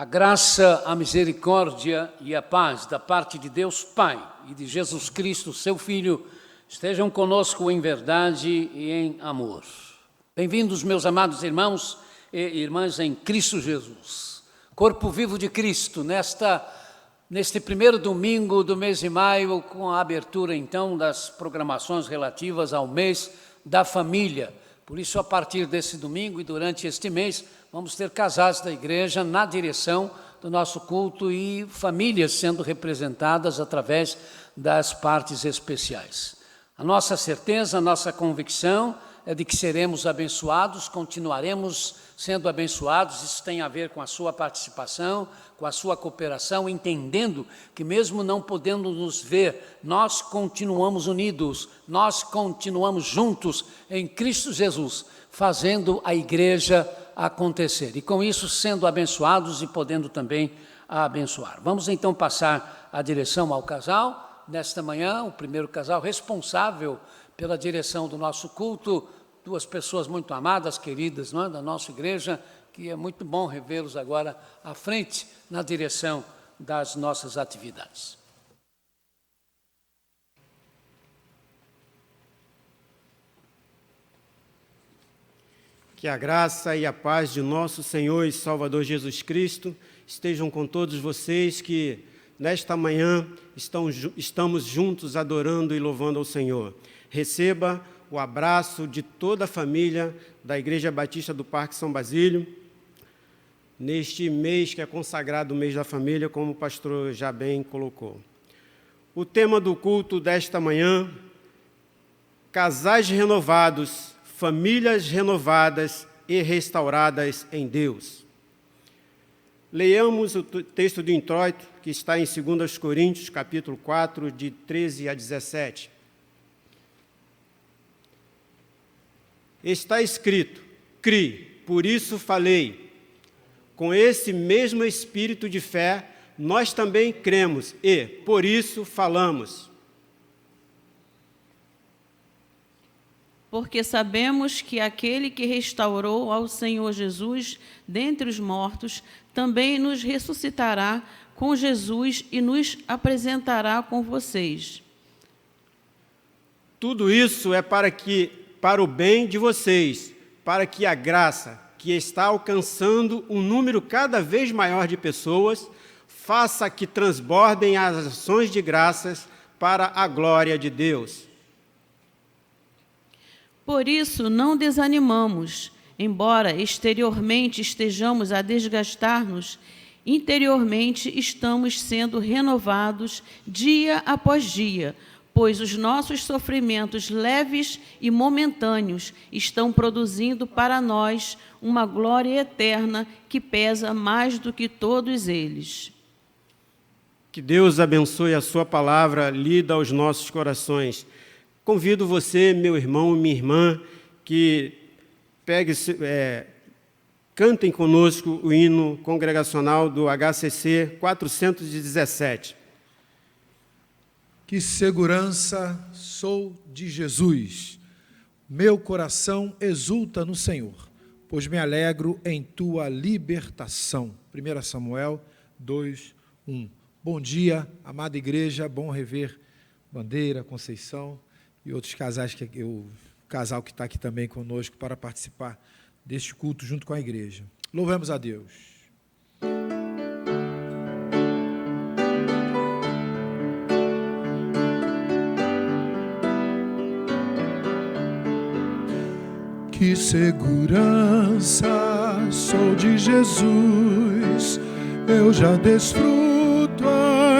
A graça, a misericórdia e a paz da parte de Deus Pai e de Jesus Cristo, seu Filho, estejam conosco em verdade e em amor. Bem-vindos, meus amados irmãos e irmãs em Cristo Jesus. Corpo vivo de Cristo, neste primeiro domingo do mês de maio, com a abertura, então, das programações relativas ao mês da família. Por isso, a partir desse domingo e durante este mês, vamos ter casais da igreja na direção do nosso culto e famílias sendo representadas através das partes especiais. A nossa certeza, a nossa convicção é de que seremos abençoados, continuaremos sendo abençoados. Isso tem a ver com a sua participação, com a sua cooperação, entendendo que mesmo não podendo nos ver, nós continuamos unidos, nós continuamos juntos em Cristo Jesus, fazendo a igreja acontecer. E com isso, sendo abençoados e podendo também abençoar. Vamos então passar a direção ao casal. Nesta manhã, o primeiro casal responsável pela direção do nosso culto, duas pessoas muito amadas, queridas, não é? Da nossa igreja, que é muito bom revê-los agora à frente na direção das nossas atividades. Que a graça e a paz de nosso Senhor e Salvador Jesus Cristo estejam com todos vocês que, nesta manhã, estamos juntos adorando e louvando ao Senhor. Receba o abraço de toda a família da Igreja Batista do Parque São Basílio, neste mês que é consagrado o mês da família, como o pastor já bem colocou. O tema do culto desta manhã: casais renovados, famílias renovadas e restauradas em Deus. Leiamos o texto do introito, que está em 2 Coríntios, capítulo 4, de 13 a 17. Está escrito: "Cri, por isso falei. Com esse mesmo espírito de fé, nós também cremos e, por isso, falamos. Porque sabemos que aquele que restaurou ao Senhor Jesus dentre os mortos, também nos ressuscitará com Jesus e nos apresentará com vocês. Tudo isso é para o bem de vocês, para que a graça, que está alcançando um número cada vez maior de pessoas, faça que transbordem as ações de graças para a glória de Deus. Por isso, não desanimamos, embora exteriormente estejamos a desgastar-nos, interiormente estamos sendo renovados dia após dia, pois os nossos sofrimentos leves e momentâneos estão produzindo para nós uma glória eterna que pesa mais do que todos eles. Que Deus abençoe a sua palavra lida aos nossos corações. Convido você, meu irmão e minha irmã, que cantem conosco o hino congregacional do HCC 417. Que segurança sou de Jesus, meu coração exulta no Senhor, pois me alegro em tua libertação. 1 Samuel 2:1. Bom dia, amada igreja, bom rever Bandeira, Conceição e outros casais, o casal que está aqui também conosco para participar deste culto junto com a igreja. Louvemos a Deus. Que segurança sou de Jesus, eu já desfruto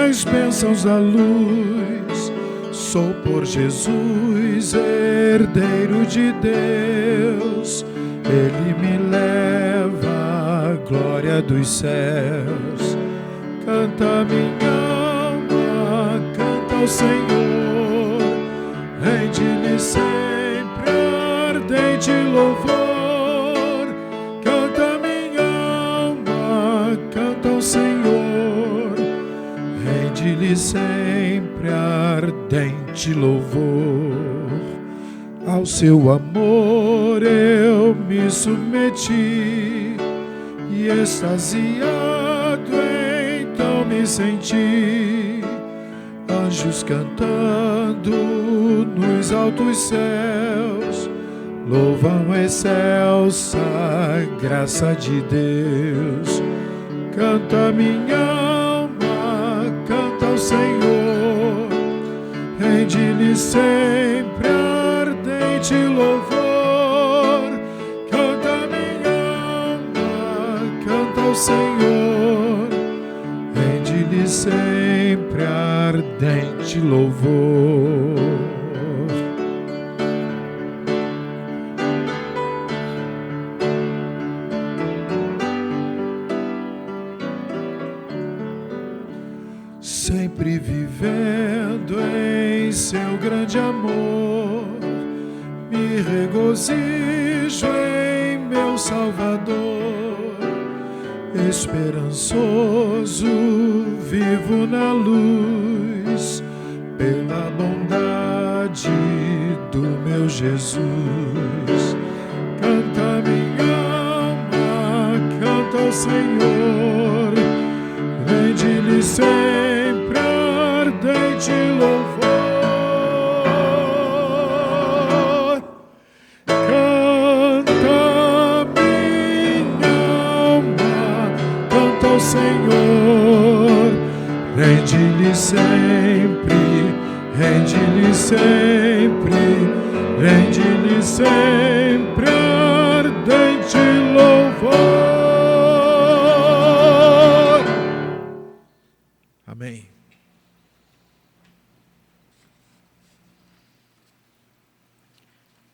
as bênçãos da luz. Sou por Jesus herdeiro de Deus, Ele me leva à glória dos céus. Canta minha alma, canta ao Senhor, rende-lhe sempre ardente louvor. Canta minha alma, canta ao Senhor, rende-lhe sempre ardente louvor. Ao seu amor eu me submeti e extasiado me senti, anjos cantando nos altos céus, louvam a excelsa graça de Deus. Canta minha alma, canta ao Senhor, rende-lhe sempre ardente louvor. Canta minha alma, canta ao Senhor, rende-lhe sempre ardente louvor. Sempre vivendo em seu grande amor, me regozijo em meu Salvador. Esperançoso vivo na luz, pela bondade do meu Jesus. Canta minha alma, canta ao Senhor, rende-lhe sempre ardente louvor. Canta minha alma, canta ao Senhor, rende-lhe sempre, rende-lhe sempre, rende-lhe sempre ardente louvor. Amém.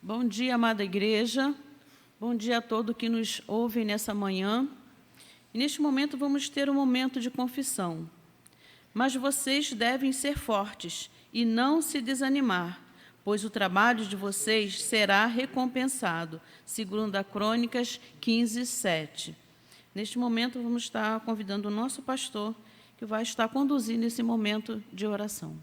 Bom dia, amada igreja. Bom dia a todos que nos ouvem nessa manhã. E neste momento vamos ter um momento de confissão. Mas vocês devem ser fortes e não se desanimar, pois o trabalho de vocês será recompensado, segundo a Crônicas 15:7. Neste momento vamos estar convidando o nosso pastor, que vai estar conduzindo esse momento de oração.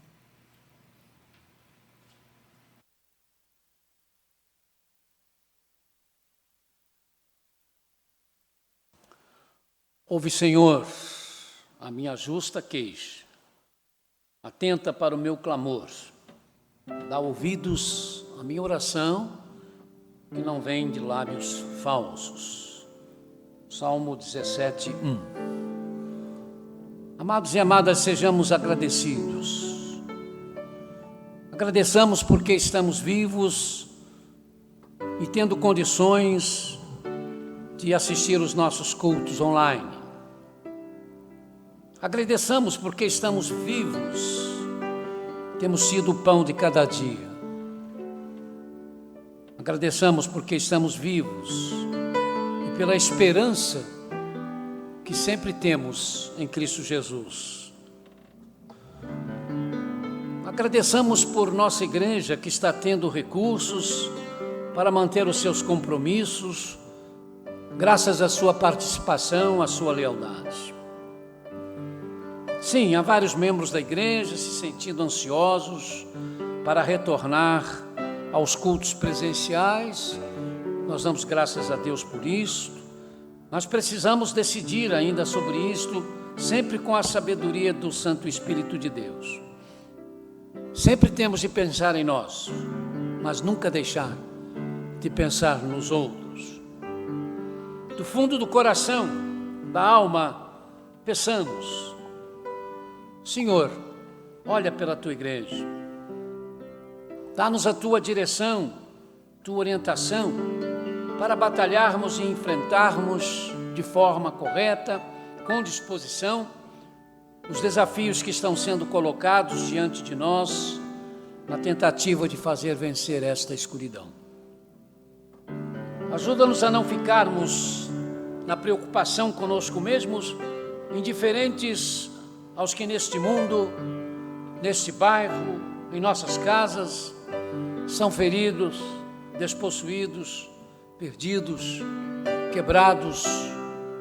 Ouve, Senhor, a minha justa queixa, atenta para o meu clamor, dá ouvidos à minha oração, que não vem de lábios falsos. Salmo 17:1. Amados e amadas, sejamos agradecidos. Agradeçamos porque estamos vivos e tendo condições de assistir os nossos cultos online. Agradeçamos porque estamos vivos, temos sido o pão de cada dia. Agradeçamos porque estamos vivos e pela esperança que sempre temos em Cristo Jesus. Agradeçamos por nossa igreja que está tendo recursos para manter os seus compromissos, graças à sua participação, à sua lealdade. Sim, há vários membros da igreja se sentindo ansiosos para retornar aos cultos presenciais. Nós damos graças a Deus por isso. Nós precisamos decidir ainda sobre isto, sempre com a sabedoria do Santo Espírito de Deus. Sempre temos de pensar em nós, mas nunca deixar de pensar nos outros. Do fundo do coração, da alma, peçamos: Senhor, olha pela tua igreja, dá-nos a tua direção, tua orientação, para batalharmos e enfrentarmos de forma correta, com disposição, os desafios que estão sendo colocados diante de nós, na tentativa de fazer vencer esta escuridão. Ajuda-nos a não ficarmos na preocupação conosco mesmos, indiferentes aos que neste mundo, neste bairro, em nossas casas, são feridos, despossuídos, perdidos, quebrados,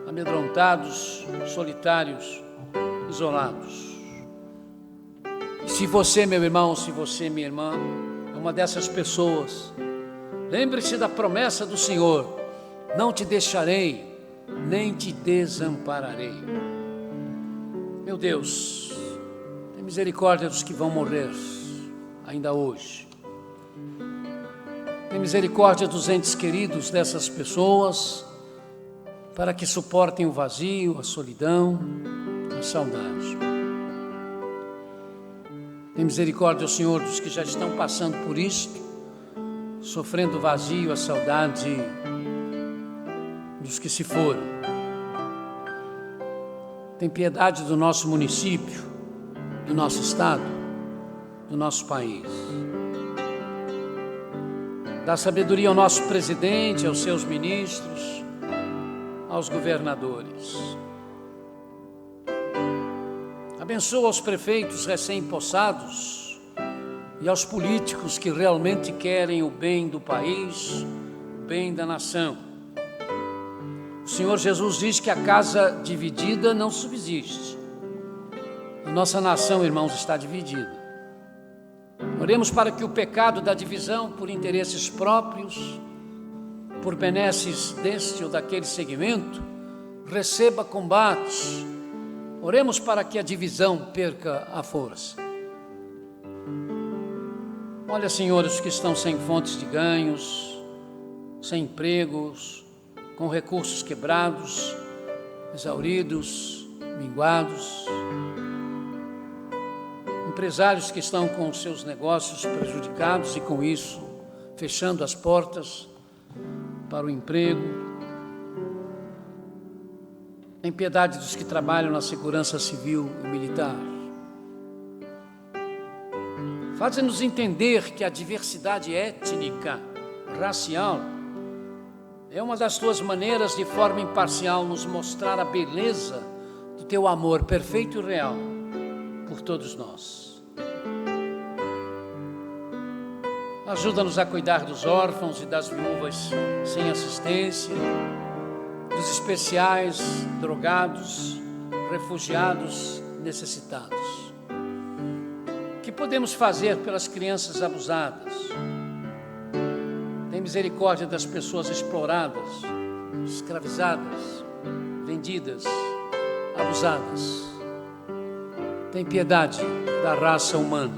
amedrontados, solitários, isolados. E se você, meu irmão, se você, minha irmã, é uma dessas pessoas, lembre-se da promessa do Senhor: não te deixarei, nem te desampararei. Meu Deus, tem misericórdia dos que vão morrer ainda hoje. Tem misericórdia dos entes queridos dessas pessoas, para que suportem o vazio, a solidão, a saudade. Tem misericórdia, Senhor, dos que já estão passando por isto, sofrendo o vazio, a saudade dos que se foram. Tem piedade do nosso município, do nosso estado, do nosso país. Dá sabedoria ao nosso presidente, aos seus ministros, aos governadores. Abençoa os prefeitos recém-possados e aos políticos que realmente querem o bem do país, o bem da nação. O Senhor Jesus diz que a casa dividida não subsiste. A nossa nação, irmãos, está dividida. Oremos para que o pecado da divisão por interesses próprios, por benesses deste ou daquele segmento, receba combate. Oremos para que a divisão perca a força. Olha, Senhor, os que estão sem fontes de ganhos, sem empregos, com recursos quebrados, exauridos, minguados. Empresários que estão com os seus negócios prejudicados e com isso fechando as portas para o emprego. Tem piedade dos que trabalham na segurança civil e militar. Faz-nos entender que a diversidade étnica, racial, é uma das tuas maneiras de forma imparcial nos mostrar a beleza do teu amor perfeito e real por todos nós. Ajuda-nos a cuidar dos órfãos e das viúvas sem assistência, dos especiais, drogados, refugiados, necessitados. O que podemos fazer pelas crianças abusadas? Tem misericórdia das pessoas exploradas, escravizadas, vendidas, abusadas. Tem piedade da raça humana.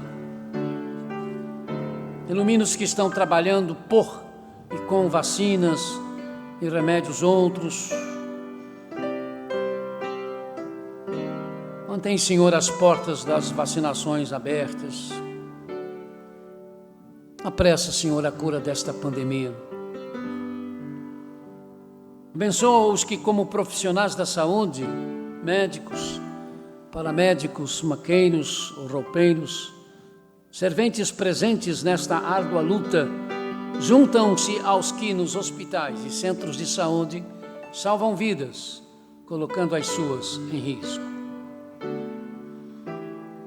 Ilumina os que estão trabalhando por e com vacinas e remédios outros. Mantém, Senhor, as portas das vacinações abertas. Apressa, Senhor, a cura desta pandemia. Abençoa os que, como profissionais da saúde, médicos, paramédicos, maqueiros ou roupeiros, serventes presentes nesta árdua luta, juntam-se aos que nos hospitais e centros de saúde salvam vidas, colocando as suas em risco.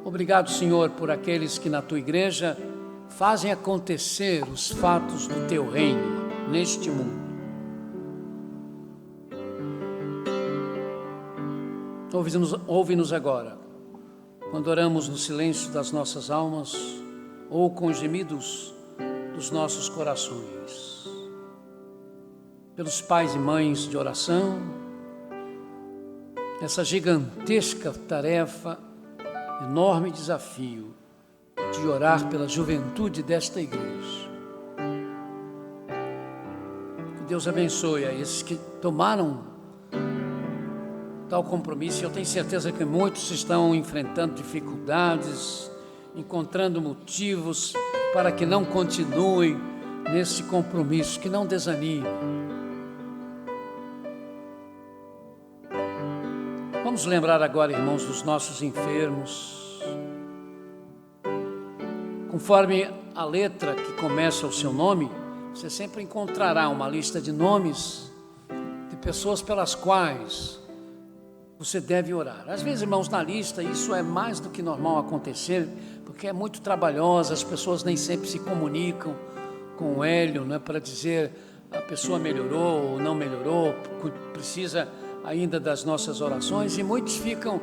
Obrigado, Senhor, por aqueles que na tua igreja fazem acontecer os fatos do teu reino neste mundo. Ouve-nos agora, quando oramos no silêncio das nossas almas ou com gemidos dos nossos corações. Pelos pais e mães de oração, essa gigantesca tarefa, enorme desafio de orar pela juventude desta igreja. Que Deus abençoe a esses que tomaram tal compromisso. Eu tenho certeza que muitos estão enfrentando dificuldades, encontrando motivos para que não continuem nesse compromisso, que não desanimem. Vamos lembrar agora, irmãos, dos nossos enfermos. Conforme a letra que começa o seu nome, você sempre encontrará uma lista de nomes de pessoas pelas quais você deve orar. Às vezes, irmãos, na lista, isso é mais do que normal acontecer, porque é muito trabalhosa, as pessoas nem sempre se comunicam com o Hélio, né, para dizer a pessoa melhorou ou não melhorou, precisa ainda das nossas orações, e muitos ficam,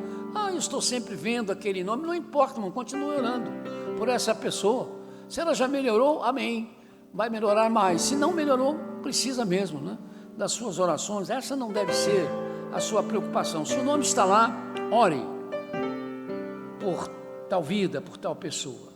eu estou sempre vendo aquele nome. Não importa, irmão, continue orando por essa pessoa. Se ela já melhorou, amém, vai melhorar mais. Se não melhorou, precisa mesmo, né, das suas orações. Essa não deve ser a sua preocupação. Se o nome está lá, ore, por tal vida, por tal pessoa.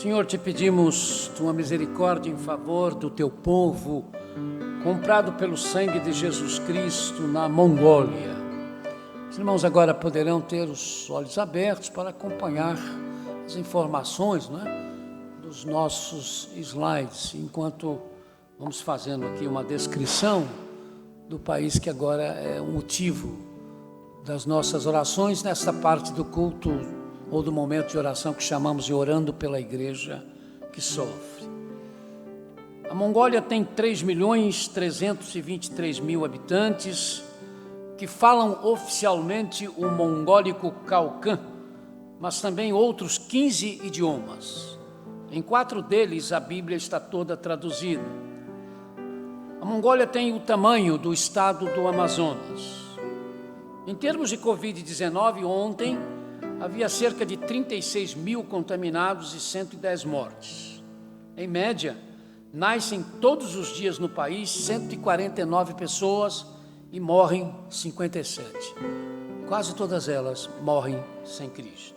Senhor, te pedimos tua misericórdia em favor do teu povo, comprado pelo sangue de Jesus Cristo na Mongólia. Os irmãos agora poderão ter os olhos abertos para acompanhar as informações, não é, dos nossos slides, enquanto vamos fazendo aqui uma descrição do país que agora é o motivo das nossas orações nessa parte do culto ou do momento de oração que chamamos de orando pela igreja que sofre. A Mongólia tem 3.323.000 habitantes que falam oficialmente o mongólico Khalkhan, mas também outros 15 idiomas. Em 4 deles a Bíblia está toda traduzida. A Mongólia tem o tamanho do estado do Amazonas. Em termos de Covid-19, ontem havia cerca de 36 mil contaminados e 110 mortes. Em média, nascem todos os dias no país 149 pessoas e morrem 57. Quase todas elas morrem sem Cristo.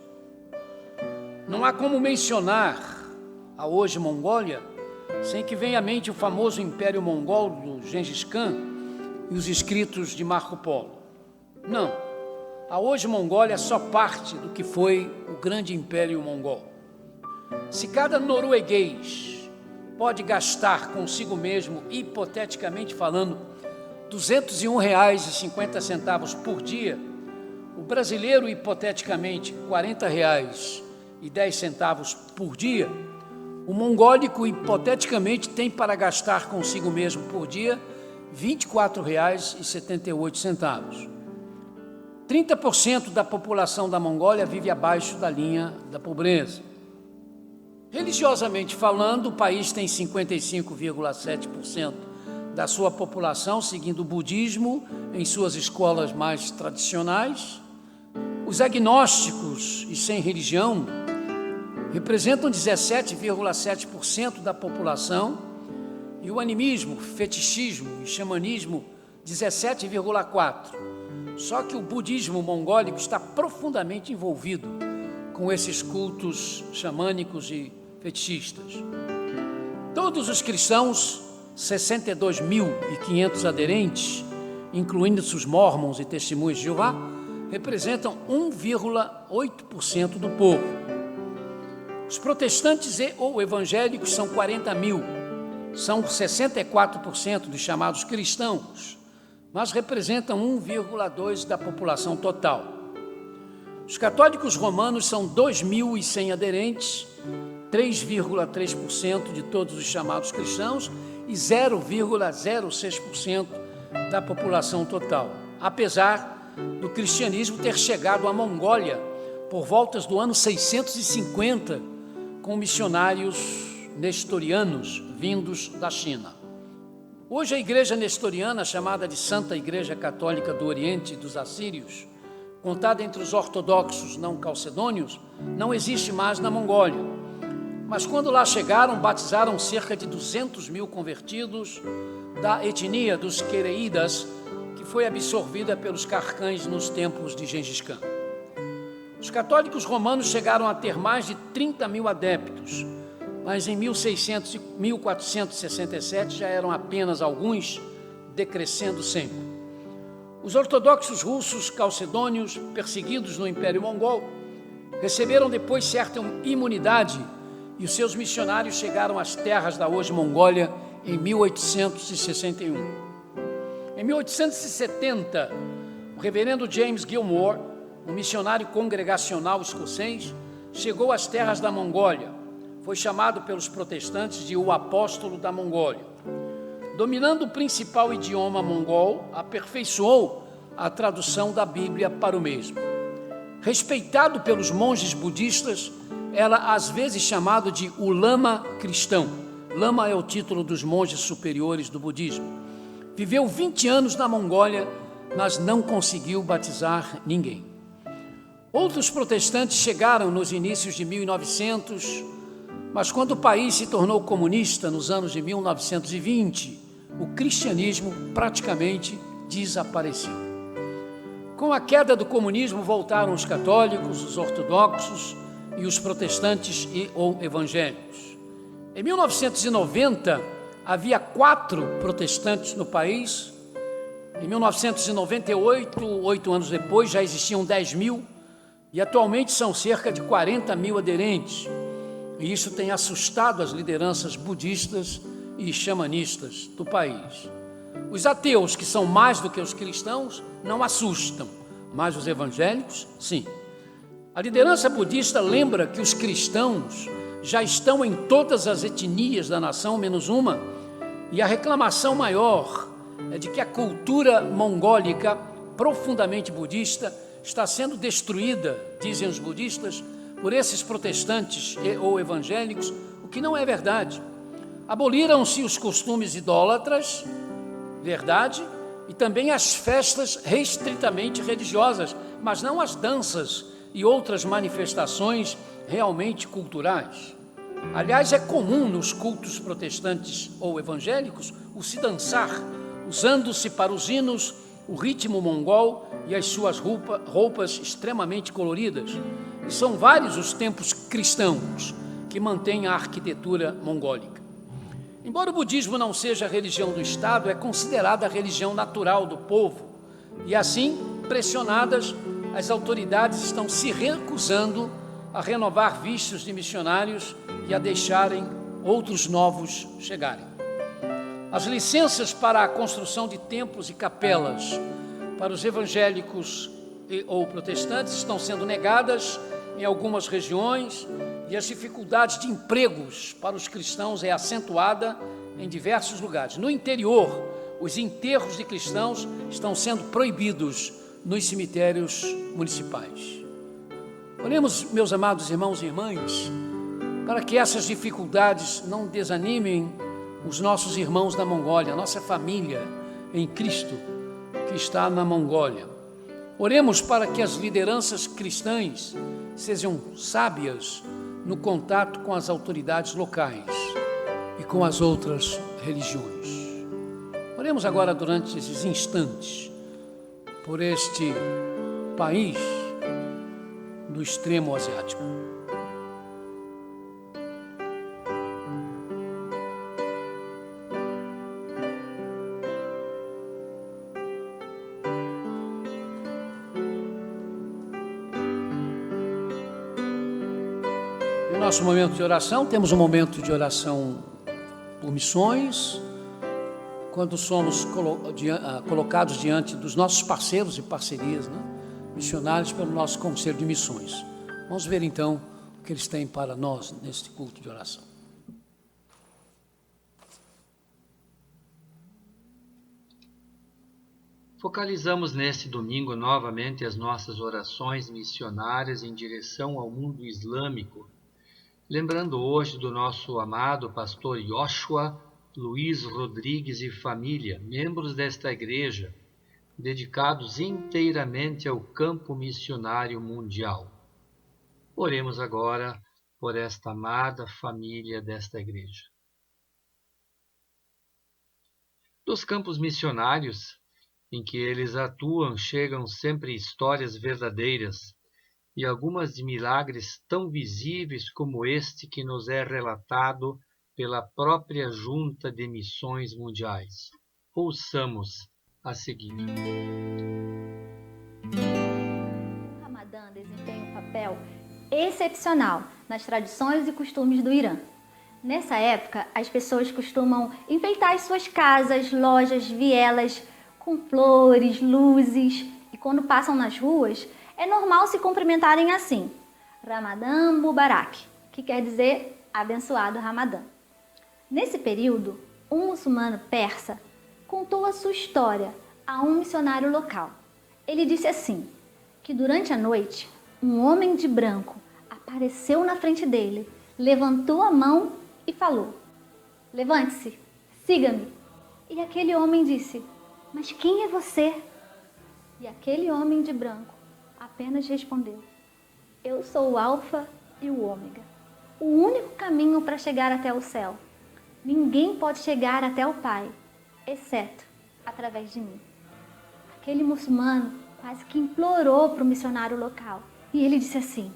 Não há como mencionar a hoje Mongólia sem que venha à mente o famoso Império Mongol do Gengis Khan e os escritos de Marco Polo. Não. A hoje Mongólia é só parte do que foi o grande Império Mongol. Se cada norueguês pode gastar consigo mesmo, hipoteticamente falando, R$ 201,50 por dia, o brasileiro, hipoteticamente, R$ 40,10 por dia, o mongólico, hipoteticamente, tem para gastar consigo mesmo por dia R$ 24,78. 30% da população da Mongólia vive abaixo da linha da pobreza. Religiosamente falando, o país tem 55,7% da sua população seguindo o budismo em suas escolas mais tradicionais. Os agnósticos e sem religião representam 17,7% da população e o animismo, fetichismo e xamanismo 17,4%. Só que o budismo mongólico está profundamente envolvido com esses cultos xamânicos e fetichistas. Todos os cristãos, 62.500 aderentes, incluindo os mormons e testemunhas de Jeová, representam 1,8% do povo. Os protestantes ou evangélicos são 40 mil, são 64% dos chamados cristãos, mas representam 1,2% da população total. Os católicos romanos são 2.100 aderentes, 3,3% de todos os chamados cristãos e 0,06% da população total, apesar do cristianismo ter chegado à Mongólia por voltas do ano 650, com missionários nestorianos vindos da China. Hoje a igreja nestoriana, chamada de Santa Igreja Católica do Oriente dos Assírios, contada entre os ortodoxos não calcedônios, não existe mais na Mongólia. Mas quando lá chegaram, batizaram cerca de 200 mil convertidos da etnia dos Quereidas, que foi absorvida pelos Kharkhans nos tempos de Gengis Khan. Os católicos romanos chegaram a ter mais de 30 mil adeptos, mas em 1600 e 1467 já eram apenas alguns, decrescendo sempre. Os ortodoxos russos calcedônios, perseguidos no Império Mongol, receberam depois certa imunidade e os seus missionários chegaram às terras da hoje Mongólia em 1861. Em 1870, o reverendo James Gilmore, um missionário congregacional escocês, chegou às terras da Mongólia. Foi chamado pelos protestantes de o apóstolo da Mongólia. Dominando o principal idioma mongol, aperfeiçoou a tradução da Bíblia para o mesmo. Respeitado pelos monges budistas, era às vezes chamado de o lama cristão. Lama é o título dos monges superiores do budismo. Viveu 20 anos na Mongólia, mas não conseguiu batizar ninguém. Outros protestantes chegaram nos inícios de 1900, mas quando o país se tornou comunista nos anos de 1920, o cristianismo praticamente desapareceu. Com a queda do comunismo voltaram os católicos, os ortodoxos e os protestantes ou evangélicos. Em 1990, havia 4 protestantes no país. Em 1998, 8 anos depois, já existiam 10 mil e atualmente são cerca de 40 mil aderentes. E isso tem assustado as lideranças budistas e xamanistas do país. Os ateus, que são mais do que os cristãos, não assustam, mas os evangélicos, sim. A liderança budista lembra que os cristãos já estão em todas as etnias da nação, menos uma, e a reclamação maior é de que a cultura mongólica, profundamente budista, está sendo destruída, dizem os budistas, por esses protestantes ou evangélicos, o que não é verdade. Aboliram-se os costumes idólatras, verdade, e também as festas restritamente religiosas, mas não as danças e outras manifestações realmente culturais. Aliás, é comum nos cultos protestantes ou evangélicos o se dançar, usando-se para os hinos o ritmo mongol e as suas roupas extremamente coloridas. E são vários os templos cristãos que mantêm a arquitetura mongólica. Embora o budismo não seja a religião do Estado, é considerada a religião natural do povo. E assim, pressionadas, as autoridades estão se recusando a renovar vistos de missionários e a deixarem outros novos chegarem. As licenças para a construção de templos e capelas para os evangélicos ou protestantes estão sendo negadas em algumas regiões e as dificuldades de empregos para os cristãos é acentuada em diversos lugares. No interior, os enterros de cristãos estão sendo proibidos nos cemitérios municipais. Oremos, meus amados irmãos e irmãs, para que essas dificuldades não desanimem os nossos irmãos da Mongólia, a nossa família em Cristo que está na Mongólia. Oremos para que as lideranças cristãs sejam sábias no contato com as autoridades locais e com as outras religiões. Oremos agora durante esses instantes por este país do extremo asiático. No nosso momento de oração, temos um momento de oração por missões, quando somos colocados diante dos nossos parceiros e parcerias, missionários pelo nosso Conselho de Missões. Vamos ver então o que eles têm para nós neste culto de oração. Focalizamos neste domingo novamente as nossas orações missionárias em direção ao mundo islâmico, lembrando hoje do nosso amado pastor Yoshua Luiz Rodrigues e família, membros desta igreja, dedicados inteiramente ao campo missionário mundial. Oremos agora por esta amada família desta igreja. Dos campos missionários em que eles atuam chegam sempre histórias verdadeiras e algumas de milagres tão visíveis como este que nos é relatado pela própria Junta de Missões Mundiais. Ouçamos a seguir. O Ramadã desempenha um papel excepcional nas tradições e costumes do Irã. Nessa época, as pessoas costumam enfeitar as suas casas, lojas, vielas com flores, luzes, e quando passam nas ruas, é normal se cumprimentarem assim: Ramadã Mubarak, que quer dizer abençoado Ramadã. Nesse período, um muçulmano persa contou a sua história a um missionário local. Ele disse assim, que durante a noite, um homem de branco apareceu na frente dele, levantou a mão e falou: levante-se, siga-me. E aquele homem disse: mas quem é você? E aquele homem de branco apenas respondeu: eu sou o Alfa e o Ômega, o único caminho para chegar até o céu. Ninguém pode chegar até o Pai, exceto através de mim. Aquele muçulmano quase que implorou para o missionário local. E ele disse assim: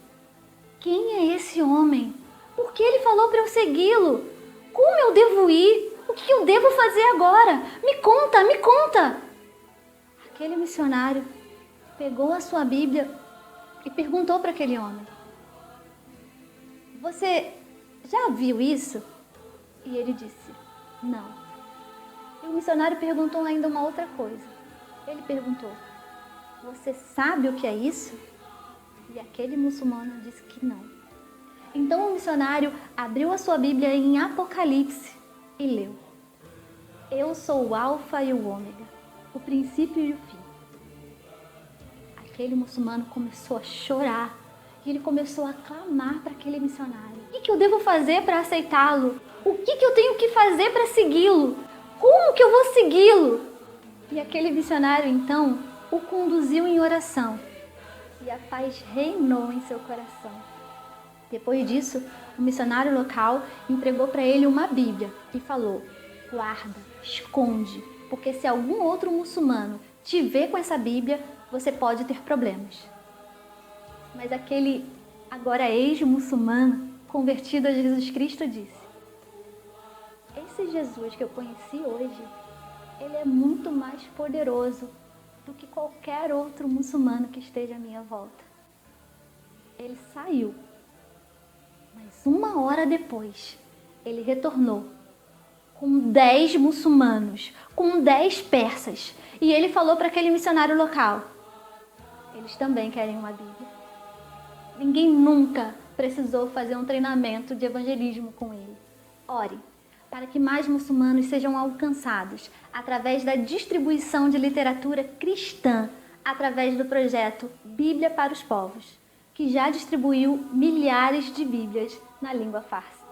quem é esse homem? Por que ele falou para eu segui-lo? Como eu devo ir? O que eu devo fazer agora? Me conta, me conta! Aquele missionário pegou a sua Bíblia e perguntou para aquele homem: você já viu isso? E ele disse: não. E o missionário perguntou ainda uma outra coisa. Ele perguntou: você sabe o que é isso? E aquele muçulmano disse que não. Então o missionário abriu a sua Bíblia em Apocalipse e leu: eu sou o Alfa e o Ômega, o princípio e o fim. Aquele muçulmano começou a chorar e ele começou a clamar para aquele missionário: o que eu devo fazer para aceitá-lo? O que eu tenho que fazer para segui-lo? Como que eu vou segui-lo? E aquele missionário então o conduziu em oração e a paz reinou em seu coração. Depois disso, o missionário local entregou para ele uma Bíblia e falou: guarda, esconde, porque se algum outro muçulmano te ver com essa Bíblia, você pode ter problemas. Mas aquele agora ex-muçulmano, convertido a Jesus Cristo, disse: esse Jesus que eu conheci hoje, ele é muito mais poderoso do que qualquer outro muçulmano que esteja à minha volta. Ele saiu, mas 1 hora depois, ele retornou com 10 muçulmanos, com 10 persas, e ele falou para aquele missionário local: eles também querem uma Bíblia. Ninguém nunca precisou fazer um treinamento de evangelismo com ele. Ore para que mais muçulmanos sejam alcançados através da distribuição de literatura cristã, através do projeto Bíblia para os Povos, que já distribuiu milhares de Bíblias na língua farsi.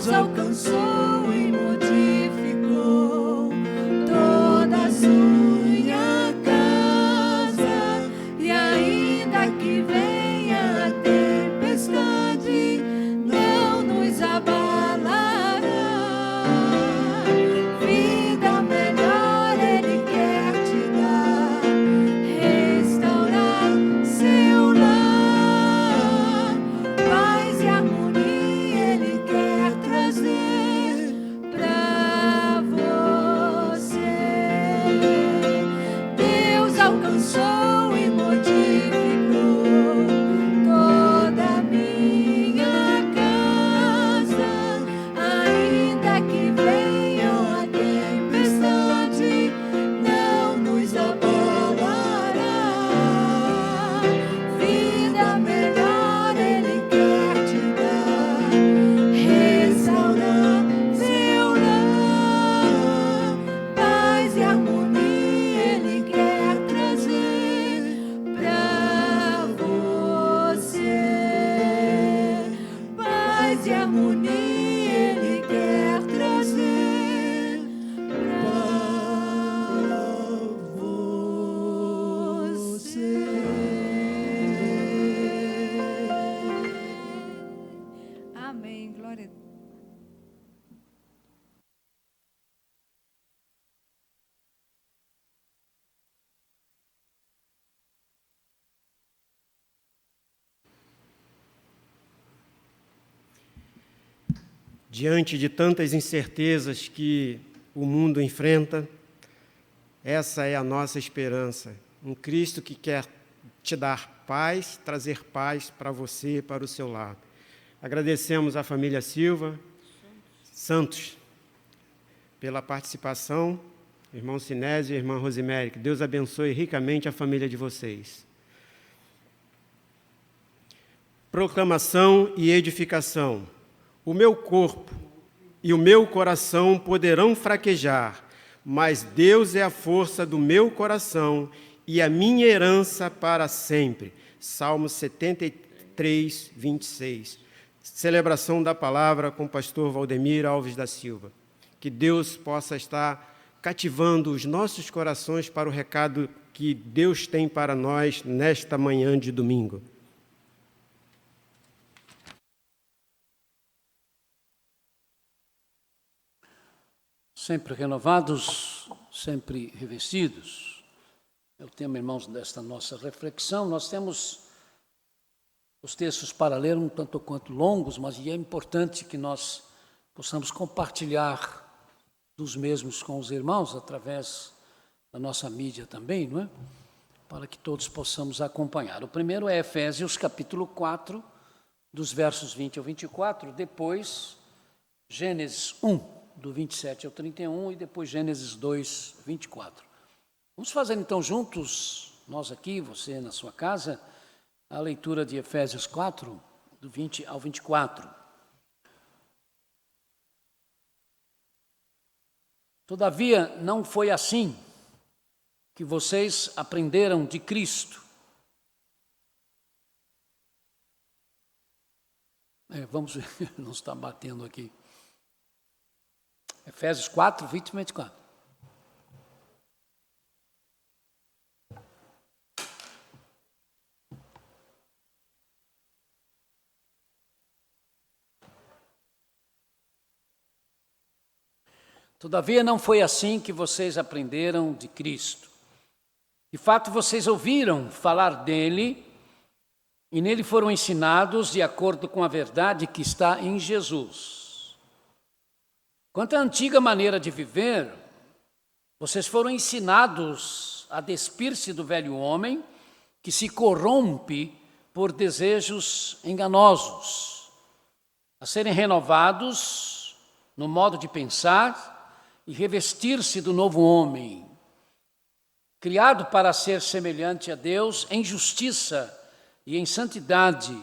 Deus alcançou e modificou toda a sua casa, e ainda que venha a tempestade, não nos abalará. Vida melhor Ele quer te dar, restaurar seu lar, paz e harmonia Ele quer trazer pra você. Deus alcançou e modificou toda a minha casa, ainda que venham a tempestade, não nos abalará. Vida melhor Ele quer te dar, restaurar seu lar, paz e harmonia Ele quer trazer pra você. Paz e harmonia Ele quer trazer pra você. Amém. Glória a Deus. Diante de tantas incertezas que o mundo enfrenta, essa é a nossa esperança. Um Cristo que quer te dar paz, trazer paz para você, para o seu lar. Agradecemos à família Silva Santos pela participação, irmão Sinésio e irmã Rosemary. Que Deus abençoe ricamente a família de vocês. Proclamação e edificação. O meu corpo e o meu coração poderão fraquejar, mas Deus é a força do meu coração e a minha herança para sempre. Salmo 73, 26. Celebração da palavra com o pastor Valdemir Alves da Silva. Que Deus possa estar cativando os nossos corações para o recado que Deus tem para nós nesta manhã de domingo. Sempre renovados, sempre revestidos. É o tema, irmãos, desta nossa reflexão. Nós temos os textos para ler um tanto quanto longos, mas é importante que nós possamos compartilhar dos mesmos com os irmãos, através da nossa mídia também, não é? Para que todos possamos acompanhar. O primeiro é Efésios, capítulo 4, dos versos 20 ao 24, depois Gênesis 1, do 27 ao 31, e depois Gênesis 2, 24. Vamos fazer então juntos, nós aqui, você na sua casa, a leitura de Efésios 4, do 20 ao 24. Todavia, não foi assim que vocês aprenderam de Cristo. Vamos ver, não está batendo aqui. Efésios 4, 20 e 24. Todavia não foi assim que vocês aprenderam de Cristo. De fato, vocês ouviram falar dele e nele foram ensinados de acordo com a verdade que está em Jesus. Quanto à antiga maneira de viver, vocês foram ensinados a despir-se do velho homem que se corrompe por desejos enganosos, a serem renovados no modo de pensar e revestir-se do novo homem, criado para ser semelhante a Deus em justiça e em santidade,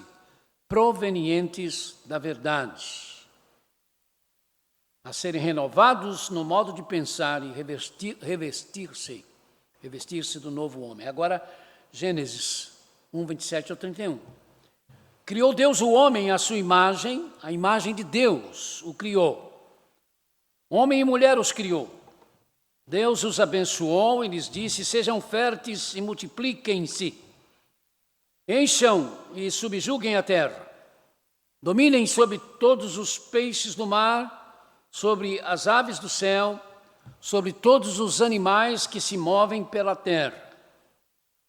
provenientes da verdade. A serem renovados no modo de pensar e revestir-se do novo homem. Agora, Gênesis 1, 27 ao 31. Criou Deus o homem à sua imagem, a imagem de Deus o criou. Homem e mulher os criou. Deus os abençoou e lhes disse: sejam férteis e multipliquem-se. Encham e subjuguem a terra. Dominem sobre todos os peixes do mar, sobre as aves do céu, sobre todos os animais que se movem pela terra.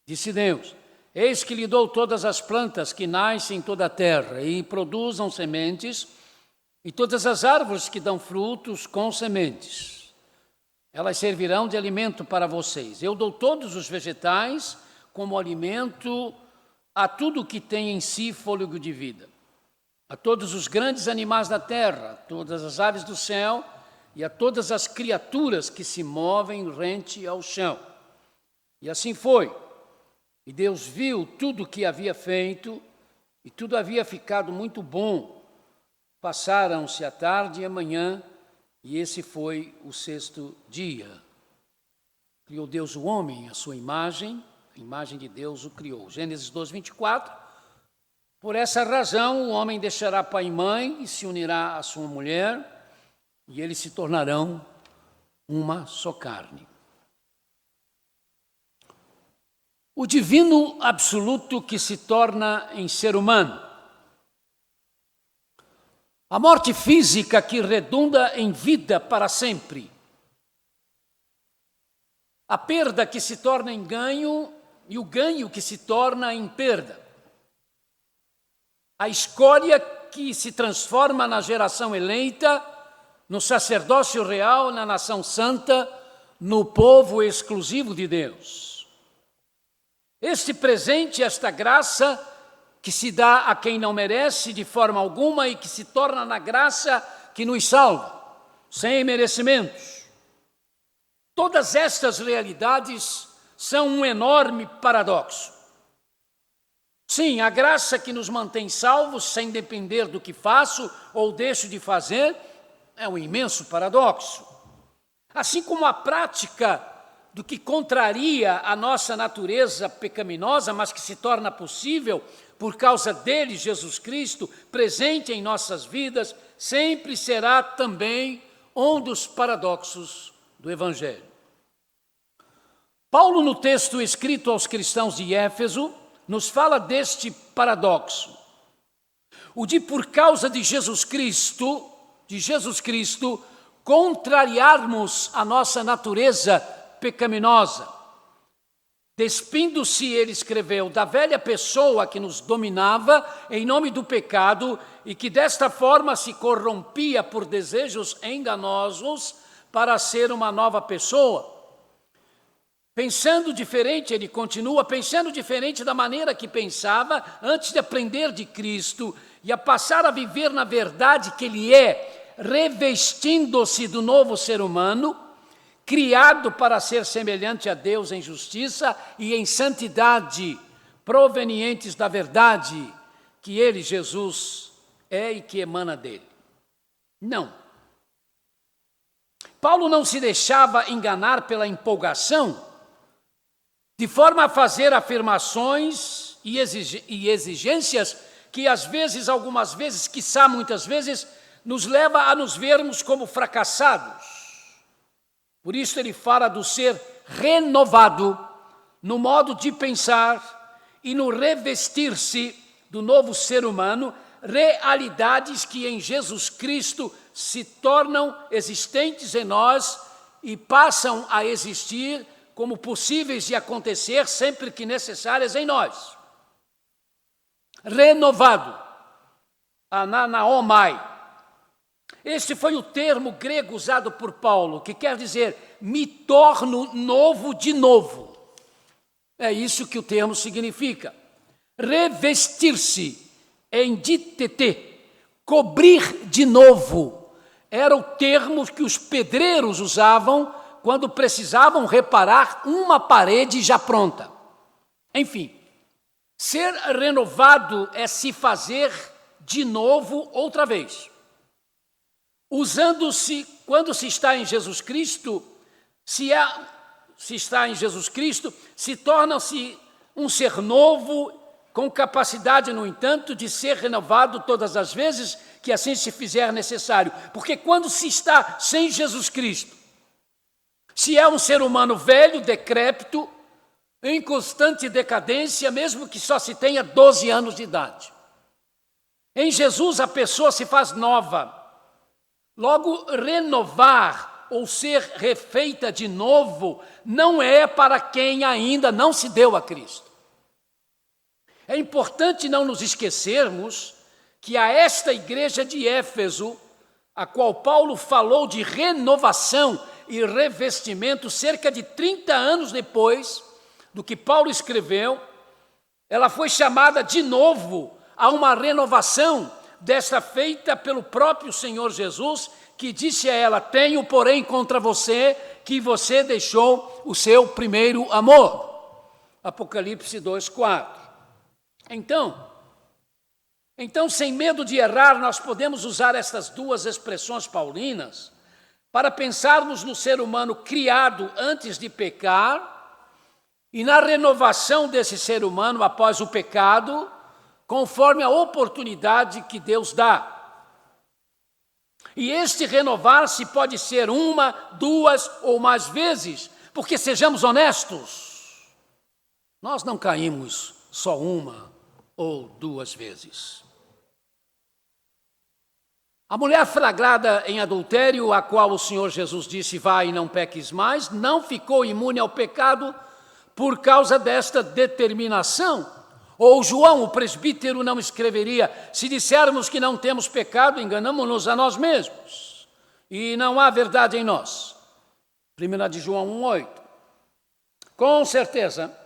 Disse Deus: eis que lhe dou todas as plantas que nascem em toda a terra e produzam sementes, e todas as árvores que dão frutos com sementes. Elas servirão de alimento para vocês. Eu dou todos os vegetais como alimento a tudo que tem em si fôlego de vida, a todos os grandes animais da terra, a todas as aves do céu e a todas as criaturas que se movem rente ao chão. E assim foi. E Deus viu tudo o que havia feito, e tudo havia ficado muito bom. Passaram-se a tarde e a manhã, e esse foi o sexto dia. Criou Deus o homem à sua imagem, a imagem de Deus o criou. Gênesis 2, 24. Por essa razão, o homem deixará pai e mãe e se unirá à sua mulher, e eles se tornarão uma só carne. O divino absoluto que se torna em ser humano. A morte física que redunda em vida para sempre. A perda que se torna em ganho e o ganho que se torna em perda. A escória que se transforma na geração eleita, no sacerdócio real, na nação santa, no povo exclusivo de Deus. Este presente, esta graça que se dá a quem não merece de forma alguma e que se torna na graça que nos salva, sem merecimentos. Todas estas realidades são um enorme paradoxo. Sim, a graça que nos mantém salvos sem depender do que faço ou deixo de fazer é um imenso paradoxo. Assim como a prática do que contraria a nossa natureza pecaminosa, mas que se torna possível por causa dele, Jesus Cristo, presente em nossas vidas, sempre será também um dos paradoxos do Evangelho. Paulo, no texto escrito aos cristãos de Éfeso, nos fala deste paradoxo. O de, por causa de Jesus Cristo, contrariarmos a nossa natureza pecaminosa. Despindo-se, ele escreveu, da velha pessoa que nos dominava em nome do pecado e que desta forma se corrompia por desejos enganosos para ser uma nova pessoa. Pensando diferente, ele continua, pensando diferente da maneira que pensava antes de aprender de Cristo e a passar a viver na verdade que ele é, revestindo-se do novo ser humano, criado para ser semelhante a Deus em justiça e em santidade, provenientes da verdade que ele, Jesus, é e que emana dele. Não. Paulo não se deixava enganar pela empolgação, de forma a fazer afirmações e exigências que às vezes, algumas vezes, quiçá muitas vezes, nos leva a nos vermos como fracassados. Por isso ele fala do ser renovado no modo de pensar e no revestir-se do novo ser humano, realidades que em Jesus Cristo se tornam existentes em nós e passam a existir como possíveis de acontecer sempre que necessárias em nós. Renovado, ananaomai. Este foi o termo grego usado por Paulo, que quer dizer, me torno novo de novo. É isso que o termo significa. Revestir-se, enditete, cobrir de novo, era o termo que os pedreiros usavam quando precisavam reparar uma parede já pronta. Enfim, ser renovado é se fazer de novo outra vez. Usando-se, quando se está em Jesus Cristo, se está em Jesus Cristo, se torna-se um ser novo com capacidade, no entanto, de ser renovado todas as vezes que assim se fizer necessário. Porque quando se está sem Jesus Cristo, se é um ser humano velho, decrépito, em constante decadência, mesmo que só se tenha 12 anos de idade. Em Jesus a pessoa se faz nova. Logo, renovar ou ser refeita de novo não é para quem ainda não se deu a Cristo. É importante não nos esquecermos que a esta igreja de Éfeso, a qual Paulo falou de renovação e revestimento cerca de 30 anos depois do que Paulo escreveu, ela foi chamada de novo a uma renovação desta feita pelo próprio Senhor Jesus, que disse a ela: tenho, porém, contra você que você deixou o seu primeiro amor. Apocalipse 2:4. Então, sem medo de errar, nós podemos usar estas duas expressões paulinas para pensarmos no ser humano criado antes de pecar e na renovação desse ser humano após o pecado, conforme a oportunidade que Deus dá. E este renovar-se pode ser uma, duas ou mais vezes, porque sejamos honestos, nós não caímos só uma ou duas vezes. A mulher flagrada em adultério, a qual o Senhor Jesus disse: vai e não peques mais, não ficou imune ao pecado por causa desta determinação. Ou João, o presbítero, não escreveria: se dissermos que não temos pecado, enganamo-nos a nós mesmos, e não há verdade em nós. 1 de João 1:8. Com certeza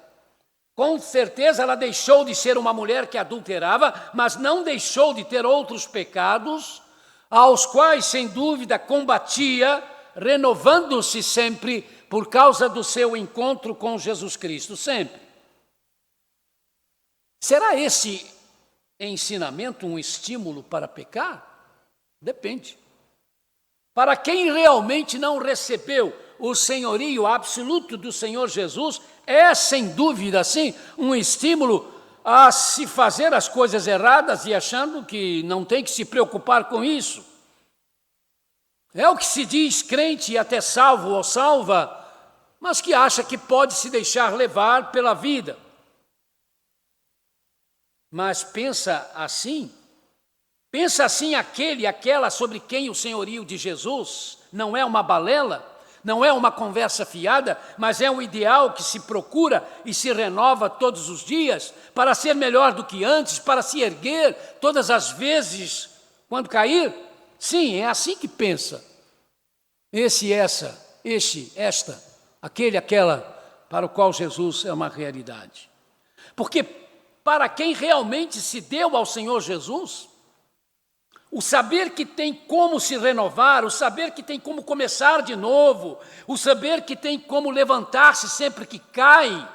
ela deixou de ser uma mulher que adulterava, mas não deixou de ter outros pecados, aos quais, sem dúvida, combatia, renovando-se sempre por causa do seu encontro com Jesus Cristo, sempre. Será esse ensinamento um estímulo para pecar? Depende. Para quem realmente não recebeu o senhorio absoluto do Senhor Jesus, é sem dúvida, sim, um estímulo a se fazer as coisas erradas e achando que não tem que se preocupar com isso. É o que se diz crente e até salvo ou salva, mas que acha que pode se deixar levar pela vida. Mas pensa assim aquela sobre quem o senhorio de Jesus não é uma balela, não é uma conversa fiada, mas é um ideal que se procura e se renova todos os dias para ser melhor do que antes, para se erguer todas as vezes quando cair. Sim, é assim que pensa. Aquela para o qual Jesus é uma realidade. Porque para quem realmente se deu ao Senhor Jesus, o saber que tem como se renovar, o saber que tem como começar de novo, o saber que tem como levantar-se sempre que cai,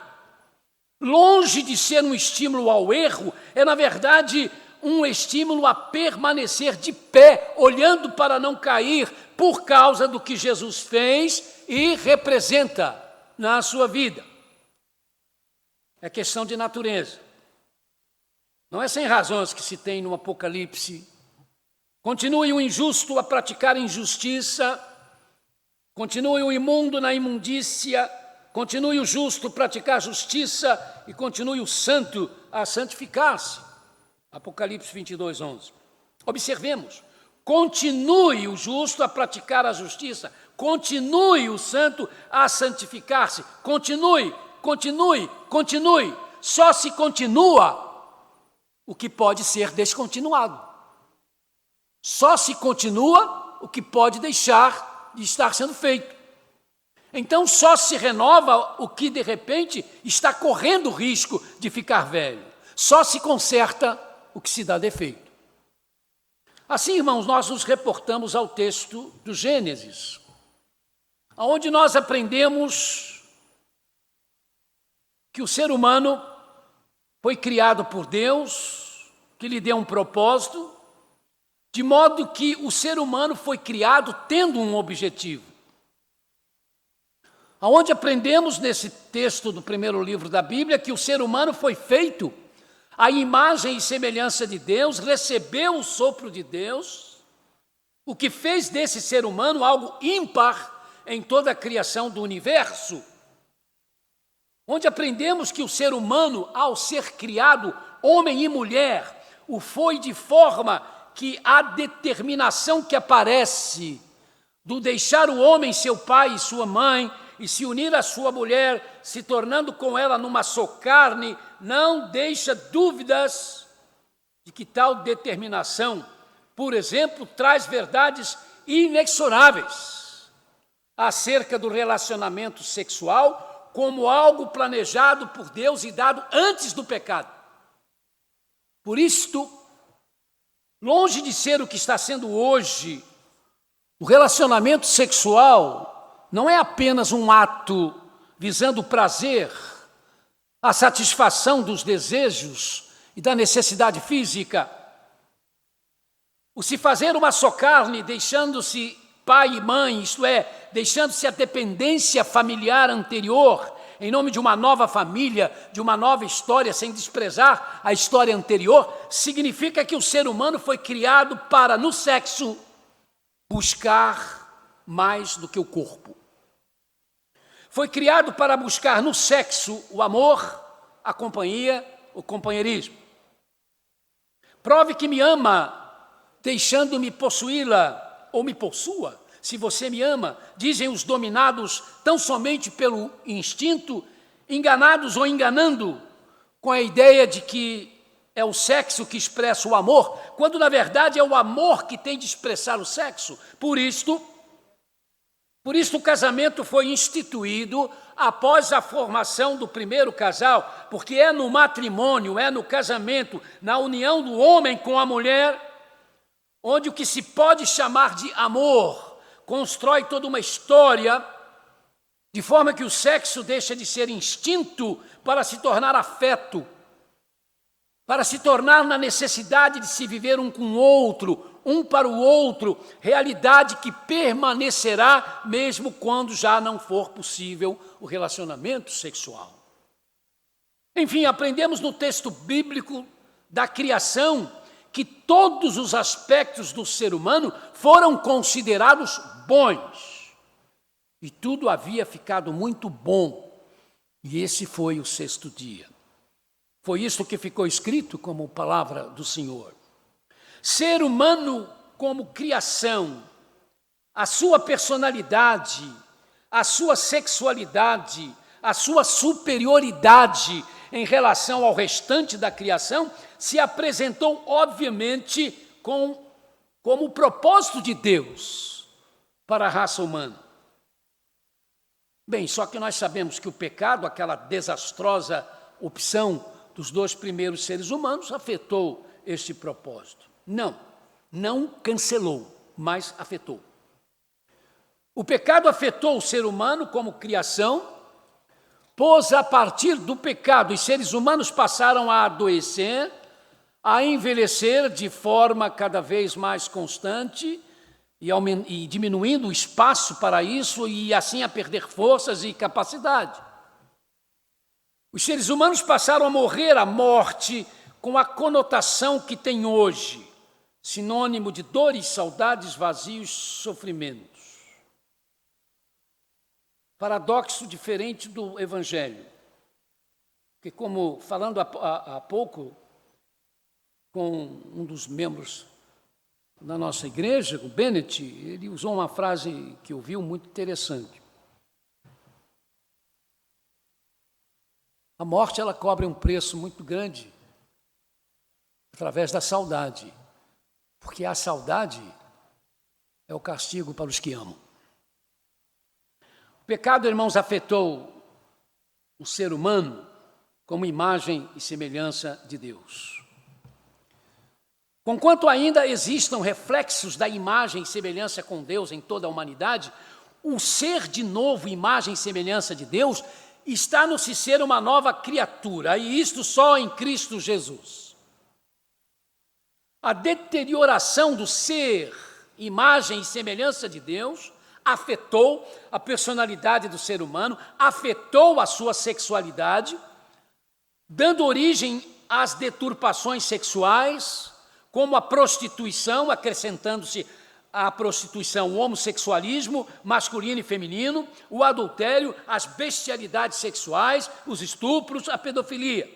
longe de ser um estímulo ao erro, é na verdade um estímulo a permanecer de pé, olhando para não cair, por causa do que Jesus fez e representa na sua vida. É questão de natureza. Não é sem razões que se tem no Apocalipse: continue o injusto a praticar injustiça, continue o imundo na imundícia, continue o justo a praticar justiça e continue o santo a santificar-se. Apocalipse 22:11. Observemos: continue o justo a praticar a justiça, continue o santo a santificar-se, continue. Só se continua o que pode ser descontinuado. Só se continua o que pode deixar de estar sendo feito. Então só se renova o que de repente está correndo risco de ficar velho. Só se conserta o que se dá defeito. Assim, irmãos, nós nos reportamos ao texto do Gênesis, onde nós aprendemos que o ser humano foi criado por Deus, que lhe deu um propósito, de modo que o ser humano foi criado tendo um objetivo. Aonde aprendemos nesse texto do primeiro livro da Bíblia que o ser humano foi feito a imagem e semelhança de Deus, recebeu o sopro de Deus, o que fez desse ser humano algo ímpar em toda a criação do universo, onde aprendemos que o ser humano, ao ser criado, homem e mulher, o foi de forma que a determinação que aparece do deixar o homem, seu pai e sua mãe, e se unir à sua mulher, se tornando com ela numa só carne, não deixa dúvidas de que tal determinação, por exemplo, traz verdades inexoráveis acerca do relacionamento sexual como algo planejado por Deus e dado antes do pecado. Por isto, longe de ser o que está sendo hoje, o relacionamento sexual não é apenas um ato visando o prazer, a satisfação dos desejos e da necessidade física. O se fazer uma só carne, deixando-se pai e mãe, isto é, deixando-se a dependência familiar anterior, em nome de uma nova família, de uma nova história, sem desprezar a história anterior, significa que o ser humano foi criado para, no sexo, buscar mais do que o corpo. Foi criado para buscar no sexo o amor, a companhia, o companheirismo. Prove que me ama, deixando-me possuí-la, ou me possua, se você me ama, dizem os dominados tão somente pelo instinto, enganados ou enganando, com a ideia de que é o sexo que expressa o amor, quando na verdade é o amor que tem de expressar o sexo. Por isto o casamento foi instituído após a formação do primeiro casal, porque é no matrimônio, é no casamento, na união do homem com a mulher, onde o que se pode chamar de amor constrói toda uma história, de forma que o sexo deixa de ser instinto para se tornar afeto, para se tornar na necessidade de se viver um com o outro, um para o outro, realidade que permanecerá mesmo quando já não for possível o relacionamento sexual. Enfim, aprendemos no texto bíblico da criação que todos os aspectos do ser humano foram considerados bons. E tudo havia ficado muito bom. E esse foi o sexto dia. Foi isso que ficou escrito como palavra do Senhor. Ser humano como criação, a sua personalidade, a sua sexualidade, a sua superioridade em relação ao restante da criação, se apresentou, obviamente, como o propósito de Deus para a raça humana. Bem, só que nós sabemos que o pecado, aquela desastrosa opção dos dois primeiros seres humanos, afetou este propósito. Não cancelou, mas afetou. O pecado afetou o ser humano como criação, pois a partir do pecado os seres humanos passaram a adoecer, a envelhecer de forma cada vez mais constante e diminuindo o espaço para isso e assim a perder forças e capacidade. Os seres humanos passaram a morrer a morte com a conotação que tem hoje, sinônimo de dores, saudades, vazios, sofrimentos. Paradoxo diferente do Evangelho, que como falando há pouco com um dos membros da nossa igreja, o Bennett, ele usou uma frase que eu vi muito interessante. A morte, ela cobra um preço muito grande através da saudade, porque a saudade é o castigo para os que amam. O pecado, irmãos, afetou o ser humano como imagem e semelhança de Deus. Conquanto ainda existam reflexos da imagem e semelhança com Deus em toda a humanidade, o ser de novo, imagem e semelhança de Deus, está no se ser uma nova criatura, e isto só em Cristo Jesus. A deterioração do ser, imagem e semelhança de Deus, afetou a personalidade do ser humano, afetou a sua sexualidade, dando origem as deturpações sexuais, como a prostituição, acrescentando-se à prostituição o homossexualismo masculino e feminino, o adultério, as bestialidades sexuais, os estupros, a pedofilia.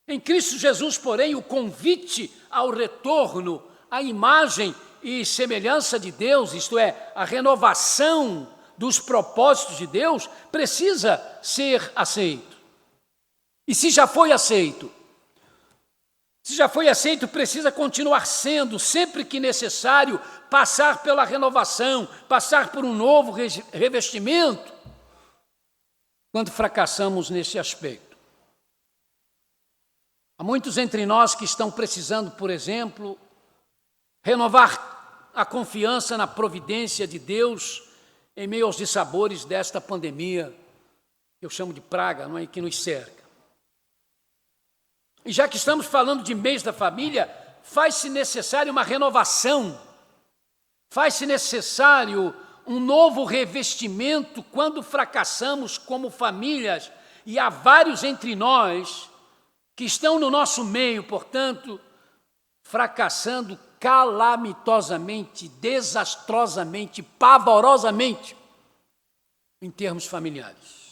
Em Cristo Jesus, porém, o convite ao retorno à imagem e semelhança de Deus, isto é, a renovação dos propósitos de Deus, precisa ser aceito. E se já foi aceito, precisa continuar sendo, sempre que necessário, passar pela renovação, passar por um novo revestimento, quando fracassamos nesse aspecto. Há muitos entre nós que estão precisando, por exemplo, renovar a confiança na providência de Deus em meio aos dissabores desta pandemia, que eu chamo de praga, não é, que nos cerca. E já que estamos falando de mês da família, faz-se necessário uma renovação, faz-se necessário um novo revestimento quando fracassamos como famílias, e há vários entre nós que estão no nosso meio, portanto, fracassando calamitosamente, desastrosamente, pavorosamente, em termos familiares.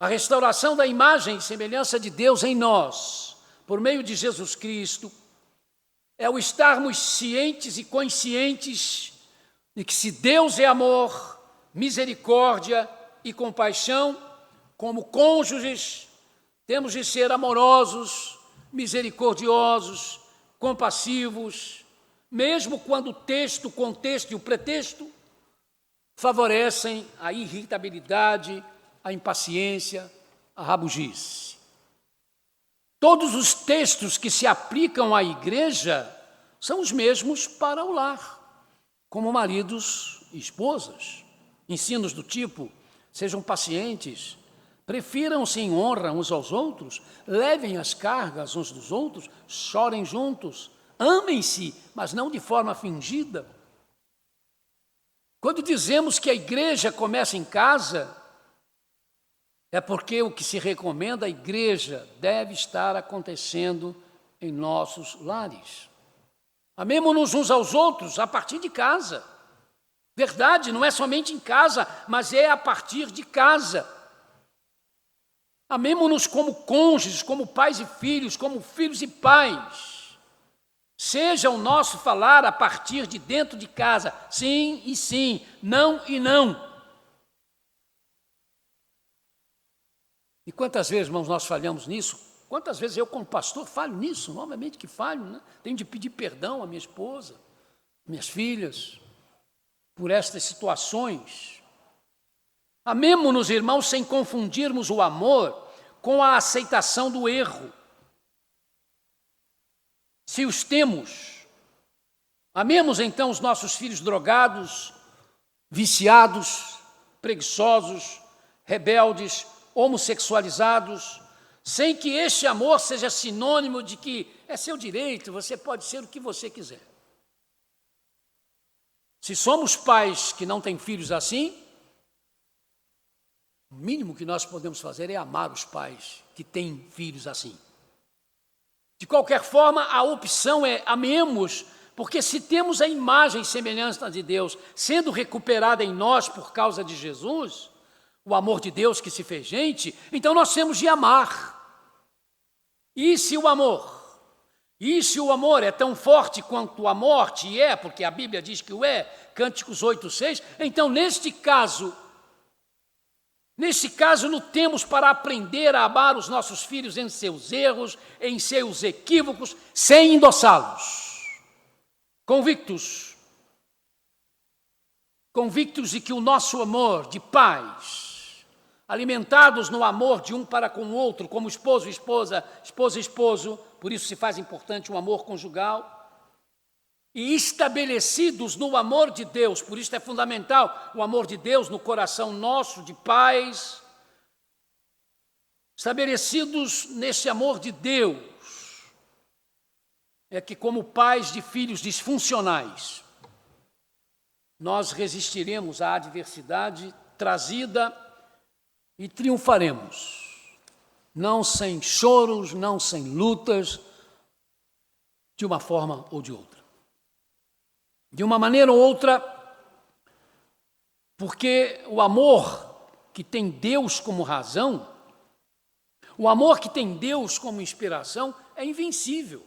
A restauração da imagem e semelhança de Deus em nós, por meio de Jesus Cristo, é o estarmos cientes e conscientes de que se Deus é amor, misericórdia e compaixão, como cônjuges, temos de ser amorosos, misericordiosos, compassivos, mesmo quando o texto, o contexto e o pretexto favorecem a irritabilidade, a impaciência, a rabugice. Todos os textos que se aplicam à igreja são os mesmos para o lar, como maridos e esposas. Ensinos do tipo: sejam pacientes, prefiram-se em honra uns aos outros, levem as cargas uns dos outros, chorem juntos, amem-se, mas não de forma fingida. Quando dizemos que a igreja começa em casa, é porque o que se recomenda à igreja deve estar acontecendo em nossos lares. Amemo-nos uns aos outros a partir de casa. Verdade, não é somente em casa, mas é a partir de casa. Amemo-nos como cônjuges, como pais e filhos, como filhos e pais. Seja o nosso falar a partir de dentro de casa, sim e sim, não e não. E quantas vezes, irmãos, nós falhamos nisso? Quantas vezes eu, como pastor, falho nisso? Novamente que falho, né? Tenho de pedir perdão à minha esposa, às minhas filhas, por estas situações. Amemo-nos, irmãos, sem confundirmos o amor com a aceitação do erro. Se os temos, amemos então os nossos filhos drogados, viciados, preguiçosos, rebeldes, homossexualizados, sem que este amor seja sinônimo de que é seu direito, você pode ser o que você quiser. Se somos pais que não têm filhos assim, o mínimo que nós podemos fazer é amar os pais que têm filhos assim. De qualquer forma, a opção é amemos, porque se temos a imagem e semelhança de Deus sendo recuperada em nós por causa de Jesus, o amor de Deus que se fez gente, então nós temos de amar. E se o amor é tão forte quanto a morte, e é, porque a Bíblia diz que o é, Cânticos 8:6, então neste caso, não temos para aprender a amar os nossos filhos em seus erros, em seus equívocos, sem endossá-los. Convictos de que o nosso amor de pais, alimentados no amor de um para com o outro, como esposo e esposa, esposa e esposo, por isso se faz importante o amor conjugal, e estabelecidos no amor de Deus, por isso é fundamental o amor de Deus no coração nosso de pais, estabelecidos nesse amor de Deus, é que como pais de filhos disfuncionais, nós resistiremos à adversidade trazida e triunfaremos. não sem choros, não sem lutas, de uma forma ou de outra. De uma maneira ou outra, porque o amor que tem Deus como razão, o amor que tem Deus como inspiração é invencível.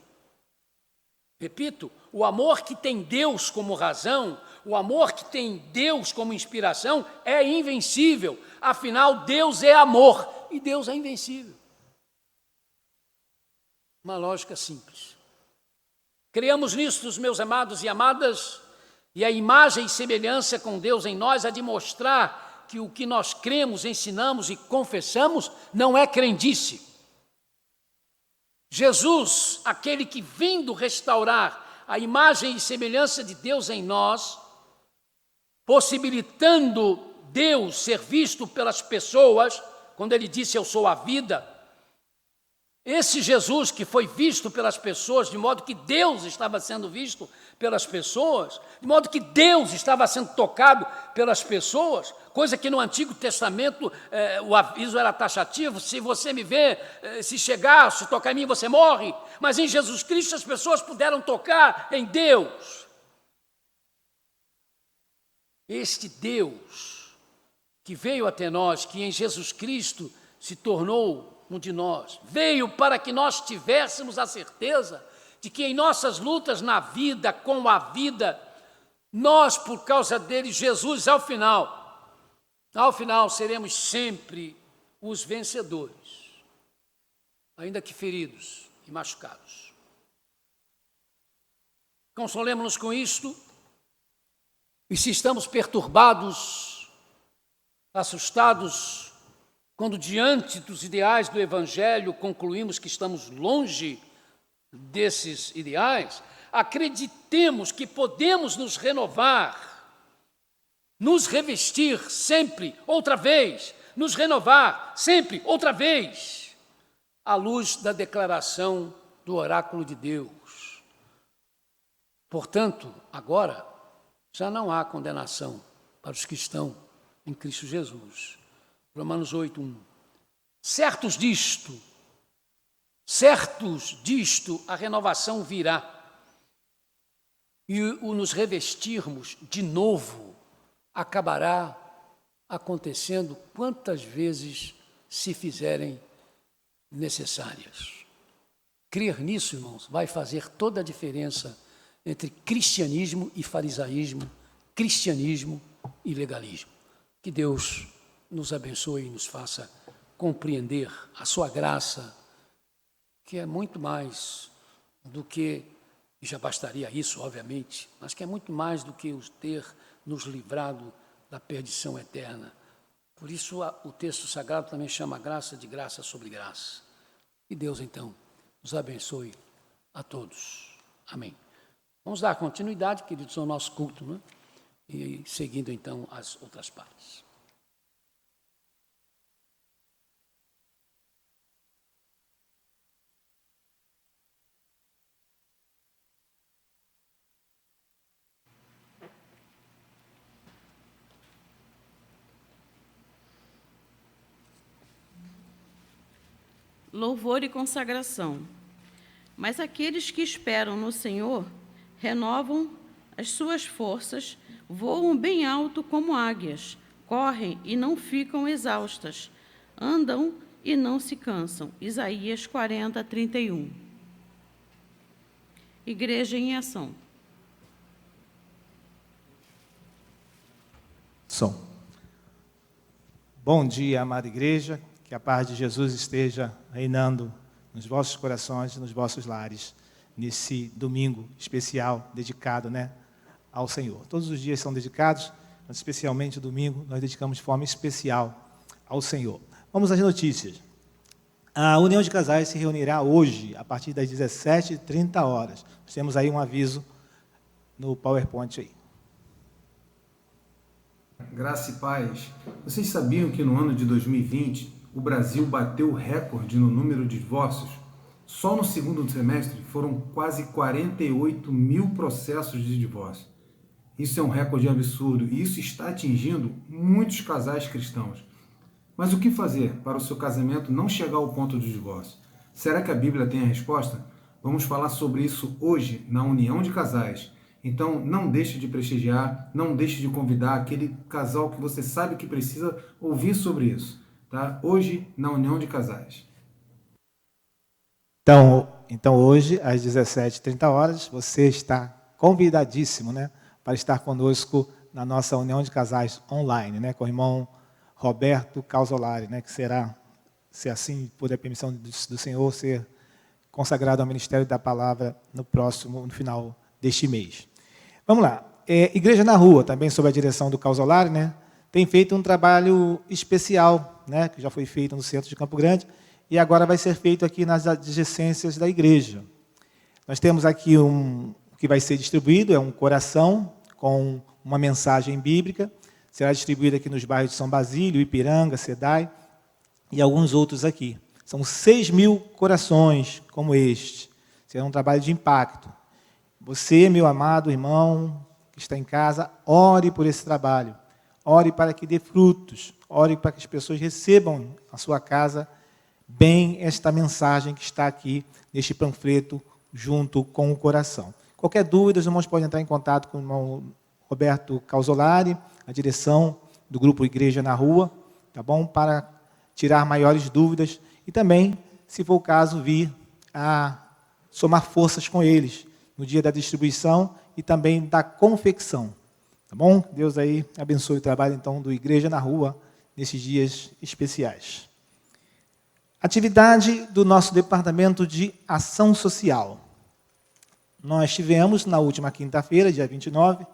Repito, o amor que tem Deus como razão, o amor que tem Deus como inspiração é invencível. Afinal, Deus é amor e Deus é invencível. Uma lógica simples. Criamos nisto, meus amados e amadas, e a imagem e semelhança com Deus em nós é de mostrar que o que nós cremos, ensinamos e confessamos não é crendice. Jesus, aquele que vindo restaurar a imagem e semelhança de Deus em nós, possibilitando Deus ser visto pelas pessoas, quando ele disse eu sou a vida, esse Jesus que foi visto pelas pessoas, de modo que Deus estava sendo visto pelas pessoas, de modo que Deus estava sendo tocado pelas pessoas, coisa que no Antigo Testamento o aviso era taxativo, se você me vê, se chegar, se tocar em mim, você morre. Mas em Jesus Cristo as pessoas puderam tocar em Deus. Este Deus que veio até nós, que em Jesus Cristo se tornou um de nós, veio para que nós tivéssemos a certeza de que em nossas lutas na vida, com a vida, nós, por causa dele, Jesus, ao final seremos sempre os vencedores, ainda que feridos e machucados. Consolemos-nos com isto, e se estamos perturbados, assustados, quando diante dos ideais do Evangelho concluímos que estamos longe desses ideais, acreditemos que podemos nos renovar, nos revestir sempre, outra vez, nos renovar sempre, outra vez, à luz da declaração do oráculo de Deus. Portanto, agora, já não há condenação para os que estão em Cristo Jesus. Romanos 8:1. Certos disto, a renovação virá. E o nos revestirmos de novo acabará acontecendo quantas vezes se fizerem necessárias. Crer nisso, irmãos, vai fazer toda a diferença entre cristianismo e farisaísmo, cristianismo e legalismo. Que Deus nos abençoe e nos faça compreender a sua graça, que é muito mais do que, e já bastaria isso, obviamente, mas que é muito mais do que o ter nos livrado da perdição eterna. Por isso o texto sagrado também chama graça de graça sobre graça. Que Deus, então, nos abençoe a todos. Amém. Vamos dar continuidade, queridos, ao nosso culto, né? E seguindo, então, as outras partes. Louvor e consagração. Mas aqueles que esperam no Senhor renovam as suas forças, voam bem alto como águias, correm e não ficam exaustas, andam e não se cansam. Isaías 40:31. Igreja em ação. Som. Bom dia, amada igreja. Que a paz de Jesus esteja reinando nos vossos corações e nos vossos lares, nesse domingo especial dedicado, ao Senhor. Todos os dias são dedicados, mas especialmente o domingo nós dedicamos de forma especial ao Senhor. Vamos às notícias. A União de Casais se reunirá hoje, a partir das 17h30. Nós temos aí um aviso no PowerPoint aí. Graça e paz. Vocês sabiam que no ano de 2020 o Brasil bateu o recorde no número de divórcios? Só no segundo semestre foram quase 48 mil processos de divórcio. Isso é um recorde absurdo e isso está atingindo muitos casais cristãos. Mas o que fazer para o seu casamento não chegar ao ponto de divórcio? Será que a Bíblia tem a resposta? Vamos falar sobre isso hoje na União de Casais. Então, não deixe de prestigiar, não deixe de convidar aquele casal que você sabe que precisa ouvir sobre isso, tá? Hoje, na União de Casais. Então hoje, às 17h30, você está convidadíssimo, né, para estar conosco na nossa União de Casais online, né, com o irmão Roberto Calzolari, né, que será, se assim puder permissão do Senhor, ser consagrado ao Ministério da Palavra no final deste mês. Vamos lá. Igreja na Rua, também sob a direção do Calzolari, né, tem feito um trabalho especial, né, que já foi feito no centro de Campo Grande, e agora vai ser feito aqui nas adjacências da igreja. Nós temos aqui o que vai ser distribuído, é um coração com uma mensagem bíblica, será distribuído aqui nos bairros de São Basílio, Ipiranga, Sedai e alguns outros aqui. São 6.000 corações como este. Será um trabalho de impacto. Você, meu amado irmão, que está em casa, ore por esse trabalho. Ore para que dê frutos. Ore para que as pessoas recebam na sua casa bem esta mensagem que está aqui neste panfleto junto com o coração. Qualquer dúvida, os irmãos podem entrar em contato com o irmão Roberto Calzolari, a direção do grupo Igreja na Rua, tá bom? Para tirar maiores dúvidas e também, se for o caso, vir a somar forças com eles no dia da distribuição e também da confecção, tá bom? Deus aí abençoe o trabalho, então, do Igreja na Rua nesses dias especiais. Atividade do nosso Departamento de Ação Social. Nós tivemos, na última quinta-feira, dia 29,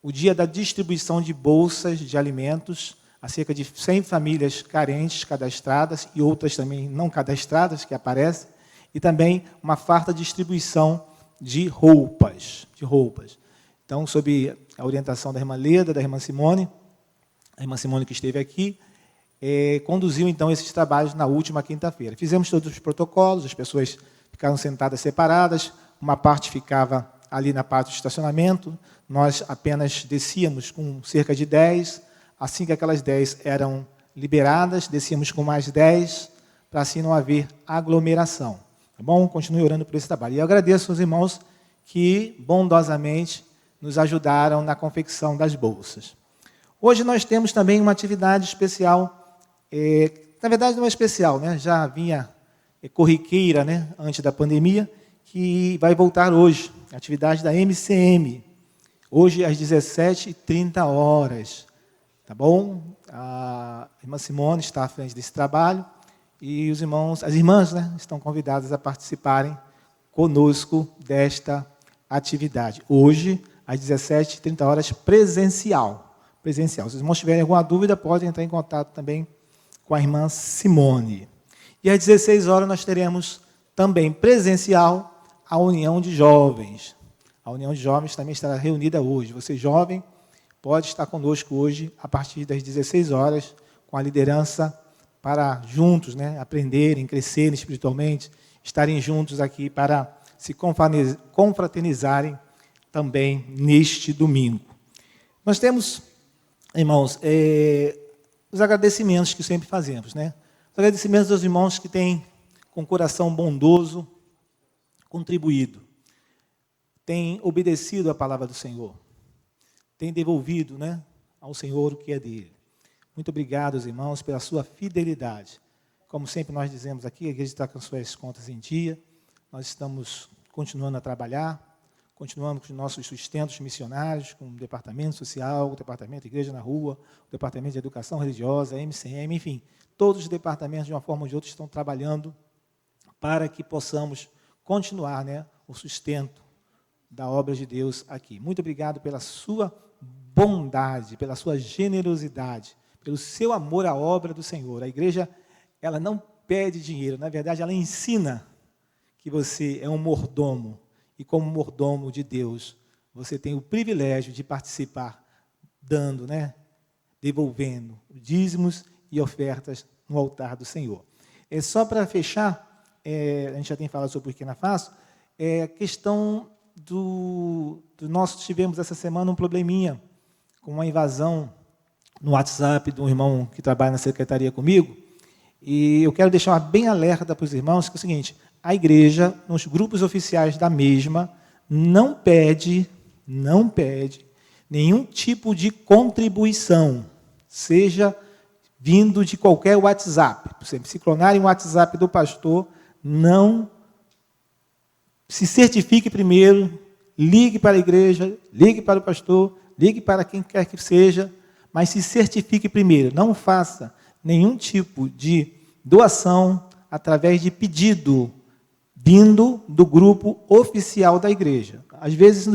o dia da distribuição de bolsas de alimentos a cerca de 100 famílias carentes cadastradas e outras também não cadastradas que aparecem, e também uma farta distribuição de roupas. Então, sob a orientação da irmã Leda, da irmã Simone, a irmã Simone que esteve aqui, conduziu, então, esses trabalhos na última quinta-feira. Fizemos todos os protocolos, as pessoas ficaram sentadas separadas, uma parte ficava ali na parte do estacionamento, nós apenas descíamos com cerca de 10, assim que aquelas 10 eram liberadas, descíamos com mais 10, para assim não haver aglomeração. Tá bom? Continue orando por esse trabalho. E eu agradeço aos irmãos que bondosamente nos ajudaram na confecção das bolsas. Hoje nós temos também uma atividade especial, na verdade não é especial, né? Já vinha corriqueira, né? Antes da pandemia, que vai voltar hoje, a atividade da MCM, hoje às 17h30, tá bom? A irmã Simone está à frente desse trabalho e os irmãos, as irmãs, né, estão convidadas a participarem conosco desta atividade. Hoje, às 17h30, presencial. Se os irmãos tiverem alguma dúvida, podem entrar em contato também com a irmã Simone. E às 16h nós teremos também presencial a União de Jovens. A União de Jovens também estará reunida hoje. Você, jovem, pode estar conosco hoje, a partir das 16h, com a liderança para juntos, né, aprenderem, crescerem espiritualmente, estarem juntos aqui para se confraternizarem também neste domingo. Nós temos, irmãos, os agradecimentos que sempre fazemos, né? Os agradecimentos aos irmãos que têm, com coração bondoso, contribuído, têm obedecido à palavra do Senhor, têm devolvido, né, ao Senhor o que é dele. Muito obrigado, irmãos, pela sua fidelidade. Como sempre nós dizemos aqui, a igreja está com suas contas em dia, nós estamos continuando a trabalhar, continuamos com os nossos sustentos missionários, com o Departamento Social, o Departamento Igreja na Rua, o Departamento de Educação Religiosa, a MCM, enfim, todos os departamentos, de uma forma ou de outra, estão trabalhando para que possamos continuar, né, o sustento da obra de Deus aqui. Muito obrigado pela sua bondade, pela sua generosidade, pelo seu amor à obra do Senhor. A igreja, ela não pede dinheiro, na verdade, ela ensina que você é um mordomo, e como mordomo de Deus, você tem o privilégio de participar, dando, né, devolvendo dízimos e ofertas no altar do Senhor. Só para fechar, a gente já tem falado sobre o Burkina Faso, a questão nós tivemos essa semana um probleminha com uma invasão no WhatsApp de um irmão que trabalha na secretaria comigo, e eu quero deixar bem alerta para os irmãos que é o seguinte: a igreja, nos grupos oficiais da mesma, não pede nenhum tipo de contribuição, seja vindo de qualquer WhatsApp. Por exemplo, se clonarem o WhatsApp do pastor, não se certifique primeiro, ligue para a igreja, ligue para o pastor, ligue para quem quer que seja, mas se certifique primeiro. Não faça nenhum tipo de doação através de pedido vindo do grupo oficial da igreja. Às vezes,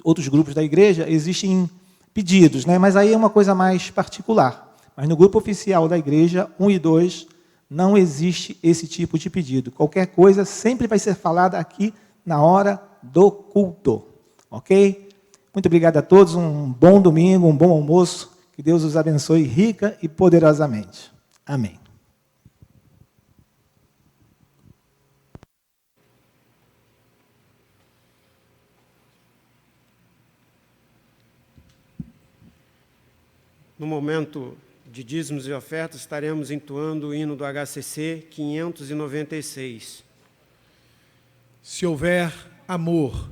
outros grupos da igreja, existem pedidos, né? Mas aí é uma coisa mais particular. Mas no grupo oficial da igreja, 1 e 2, não existe esse tipo de pedido. Qualquer coisa sempre vai ser falada aqui na hora do culto. Ok? Muito obrigado a todos, um bom domingo, um bom almoço. Que Deus os abençoe rica e poderosamente. Amém. No momento de dízimos e ofertas, estaremos entoando o hino do HCC 596. Se houver amor,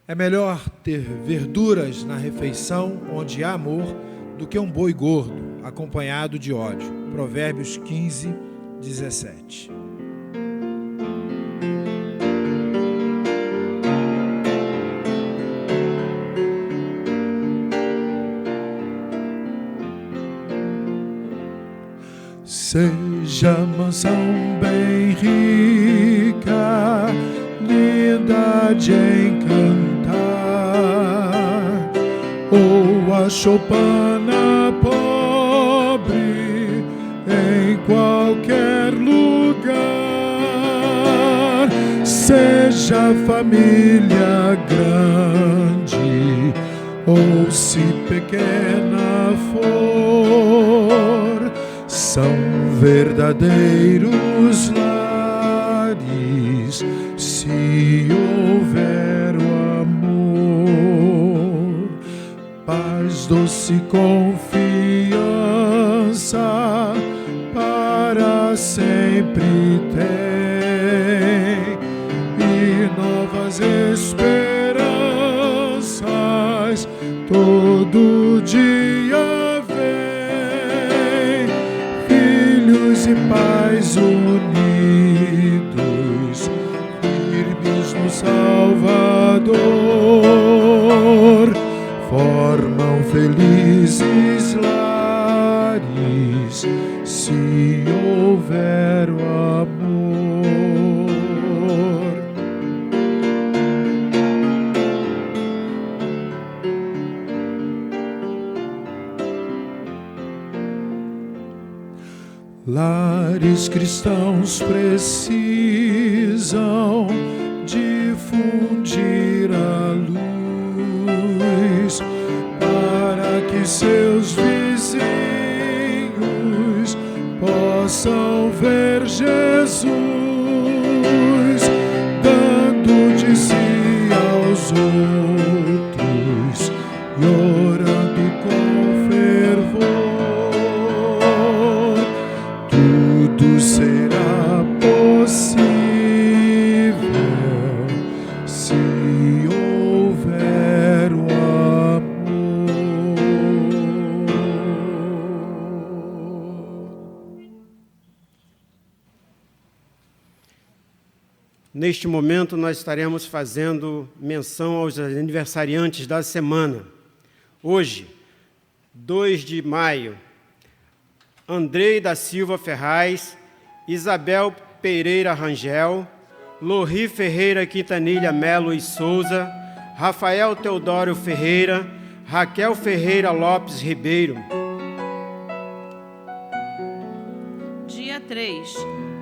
é melhor ter verduras na refeição onde há amor do que um boi gordo acompanhado de ódio. Provérbios 15, 17. Seja mansão bem rica, linda de encantar, ou a choupana pobre em qualquer lugar. Seja família grande, ou se pequena for, são verdadeiros lares, se houver o amor, paz, doce confiança, para sempre tem, e novas esperanças todo dia vem, filhos e pais unidos, firmes no Salvador, formam felizes lares, se houver o amor. Lares cristãos precisam difundir a luz para que seus vizinhos possam ver Jesus dando de si aos outros e orando com fervor. Tudo será possível se houver o amor. Neste momento, nós estaremos fazendo menção aos aniversariantes da semana. Hoje, 2 de maio, Andrei da Silva Ferraz, Isabel Pereira Rangel, Lori Ferreira Quintanilha Melo e Souza, Rafael Teodoro Ferreira, Raquel Ferreira Lopes Ribeiro. Dia 3,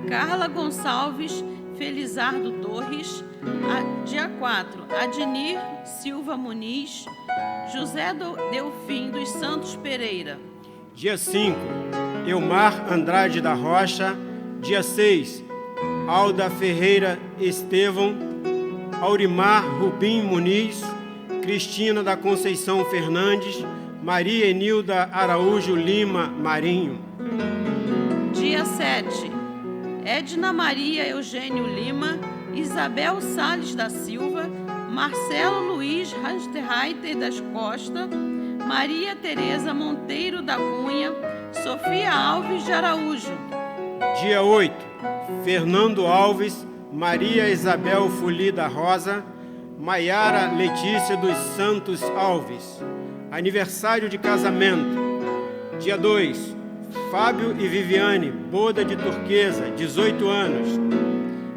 Carla Gonçalves Felizardo Torres. Dia 4, Adnir Silva Muniz, José Delfim dos Santos Pereira. Dia 5, Elmar Andrade da Rocha. Dia 6, Alda Ferreira Estevão, Aurimar Rubim Muniz, Cristina da Conceição Fernandes, Maria Enilda Araújo Lima Marinho. Dia 7, Edna Maria Eugênio Lima, Isabel Salles da Silva, Marcelo Luiz Rasterreiter das Costa, Maria Tereza Monteiro da Cunha, Sofia Alves de Araújo. Dia 8, Fernando Alves, Maria Isabel Fuli da Rosa, Maiara Letícia dos Santos Alves. Aniversário de casamento. Dia 2, Fábio e Viviane, boda de turquesa, 18 anos.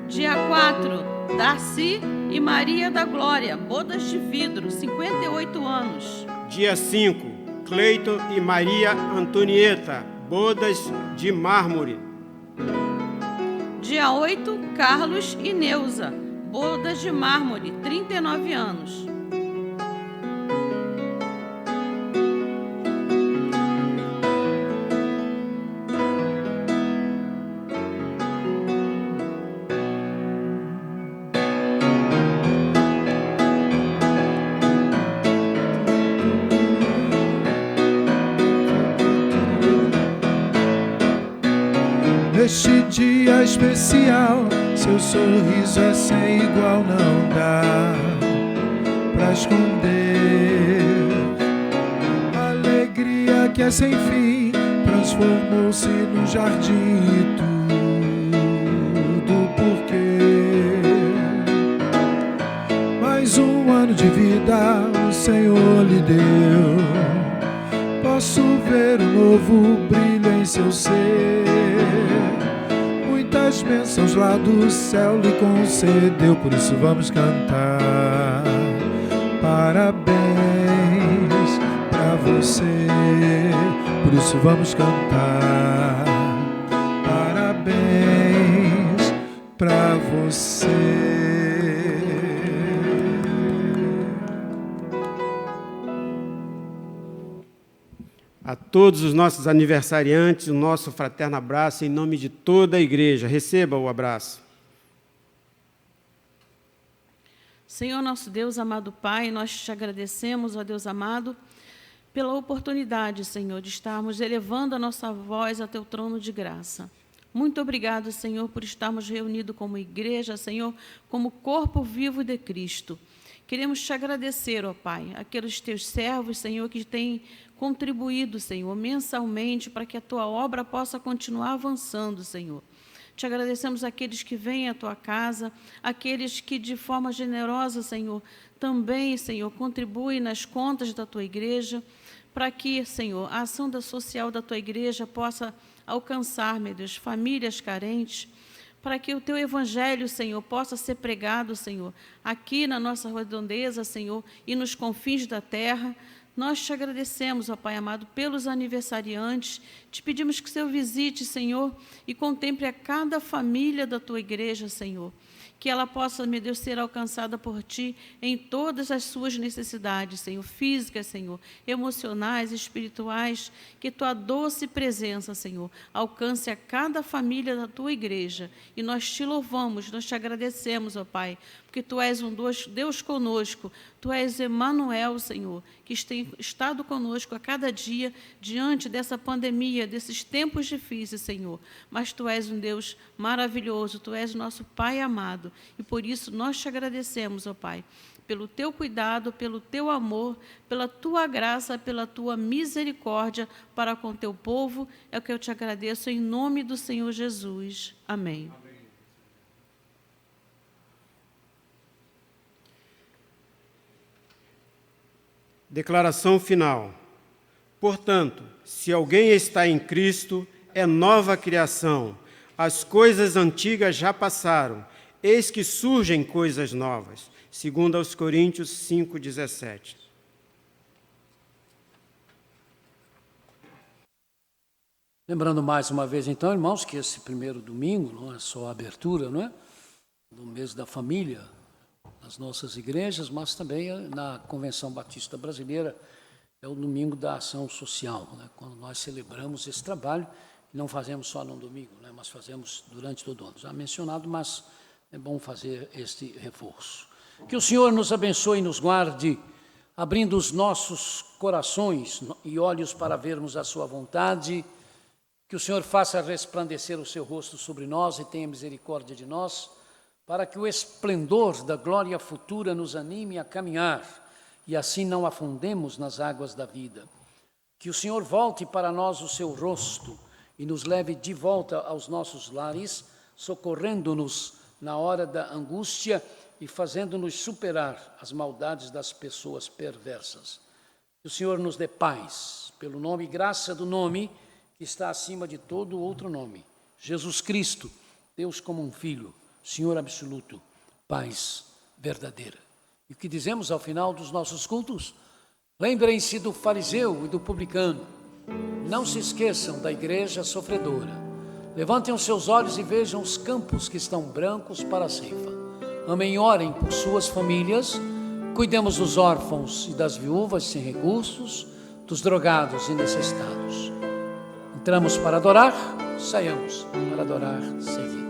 Dia 4, Darcy e Maria da Glória, bodas de vidro, 58 anos. Dia 5, Cleiton e Maria Antonieta, bodas de mármore. Dia 8, Carlos e Neuza, bodas de mármore, 39 anos. Neste dia especial, seu sorriso é sem igual, não dá pra esconder. A alegria que é sem fim transformou-se num jardim e tudo porque mais um ano de vida o Senhor lhe deu. Posso ver um novo brilho em seu ser. Muitas bênçãos lá do céu lhe concedeu, por isso vamos cantar. Parabéns pra você, por isso vamos cantar. Parabéns pra você. A todos os nossos aniversariantes, o nosso fraterno abraço em nome de toda a igreja. Receba o abraço. Senhor nosso Deus, amado Pai, nós te agradecemos, ó Deus amado, pela oportunidade, Senhor, de estarmos elevando a nossa voz a teu trono de graça. Muito obrigado, Senhor, por estarmos reunidos como igreja, Senhor, como corpo vivo de Cristo. Queremos te agradecer, ó Pai, aqueles teus servos, Senhor, que têm contribuído, Senhor, mensalmente para que a tua obra possa continuar avançando, Senhor. Te agradecemos aqueles que vêm à tua casa, aqueles que de forma generosa, Senhor, também, Senhor, contribuem nas contas da tua igreja, para que, Senhor, a ação social da tua igreja possa alcançar, meu Deus, famílias carentes, para que o teu evangelho, Senhor, possa ser pregado, Senhor, aqui na nossa redondeza, Senhor, e nos confins da terra. Nós te agradecemos, ó Pai amado, pelos aniversariantes. Te pedimos que o Senhor visite, Senhor, e contemple a cada família da tua igreja, Senhor. Que ela possa, meu Deus, ser alcançada por Ti em todas as suas necessidades, Senhor, físicas, Senhor, emocionais, espirituais. Que Tua doce presença, Senhor, alcance a cada família da Tua igreja. E nós Te louvamos, nós Te agradecemos, ó Pai, porque Tu és um Deus conosco. Tu és Emanuel, Senhor, que tem estado conosco a cada dia diante dessa pandemia, desses tempos difíceis, Senhor. Mas Tu és um Deus maravilhoso, Tu és nosso Pai amado. E por isso nós Te agradecemos, ó Pai, pelo Teu cuidado, pelo Teu amor, pela Tua graça, pela Tua misericórdia para com Teu povo. É o que eu Te agradeço em nome do Senhor Jesus. Amém. Declaração final. Portanto, se alguém está em Cristo, é nova criação. As coisas antigas já passaram, eis que surgem coisas novas. Segundo aos Coríntios 5:17. Lembrando mais uma vez, então, irmãos, que esse primeiro domingo não é só a abertura, não é? Do mês da família, nas nossas igrejas, mas também na Convenção Batista Brasileira, é o domingo da ação social, né? Quando nós celebramos esse trabalho, que não fazemos só no domingo, né? Mas fazemos durante todo o ano. Já mencionado, mas é bom fazer este reforço. Que o Senhor nos abençoe e nos guarde, abrindo os nossos corações e olhos para vermos a sua vontade, que o Senhor faça resplandecer o seu rosto sobre nós e tenha misericórdia de nós, para que o esplendor da glória futura nos anime a caminhar e assim não afundemos nas águas da vida. Que o Senhor volte para nós o seu rosto e nos leve de volta aos nossos lares, socorrendo-nos na hora da angústia e fazendo-nos superar as maldades das pessoas perversas. Que o Senhor nos dê paz, pelo nome e graça do nome que está acima de todo outro nome, Jesus Cristo, Deus como um Filho, Senhor absoluto, paz verdadeira. E o que dizemos ao final dos nossos cultos? Lembrem-se do fariseu e do publicano. Não se esqueçam da igreja sofredora. Levantem os seus olhos e vejam os campos que estão brancos para a ceifa. Amem e orem por suas famílias. Cuidemos dos órfãos e das viúvas sem recursos, dos drogados e necessitados. Entramos para adorar, saiamos para adorar seguido.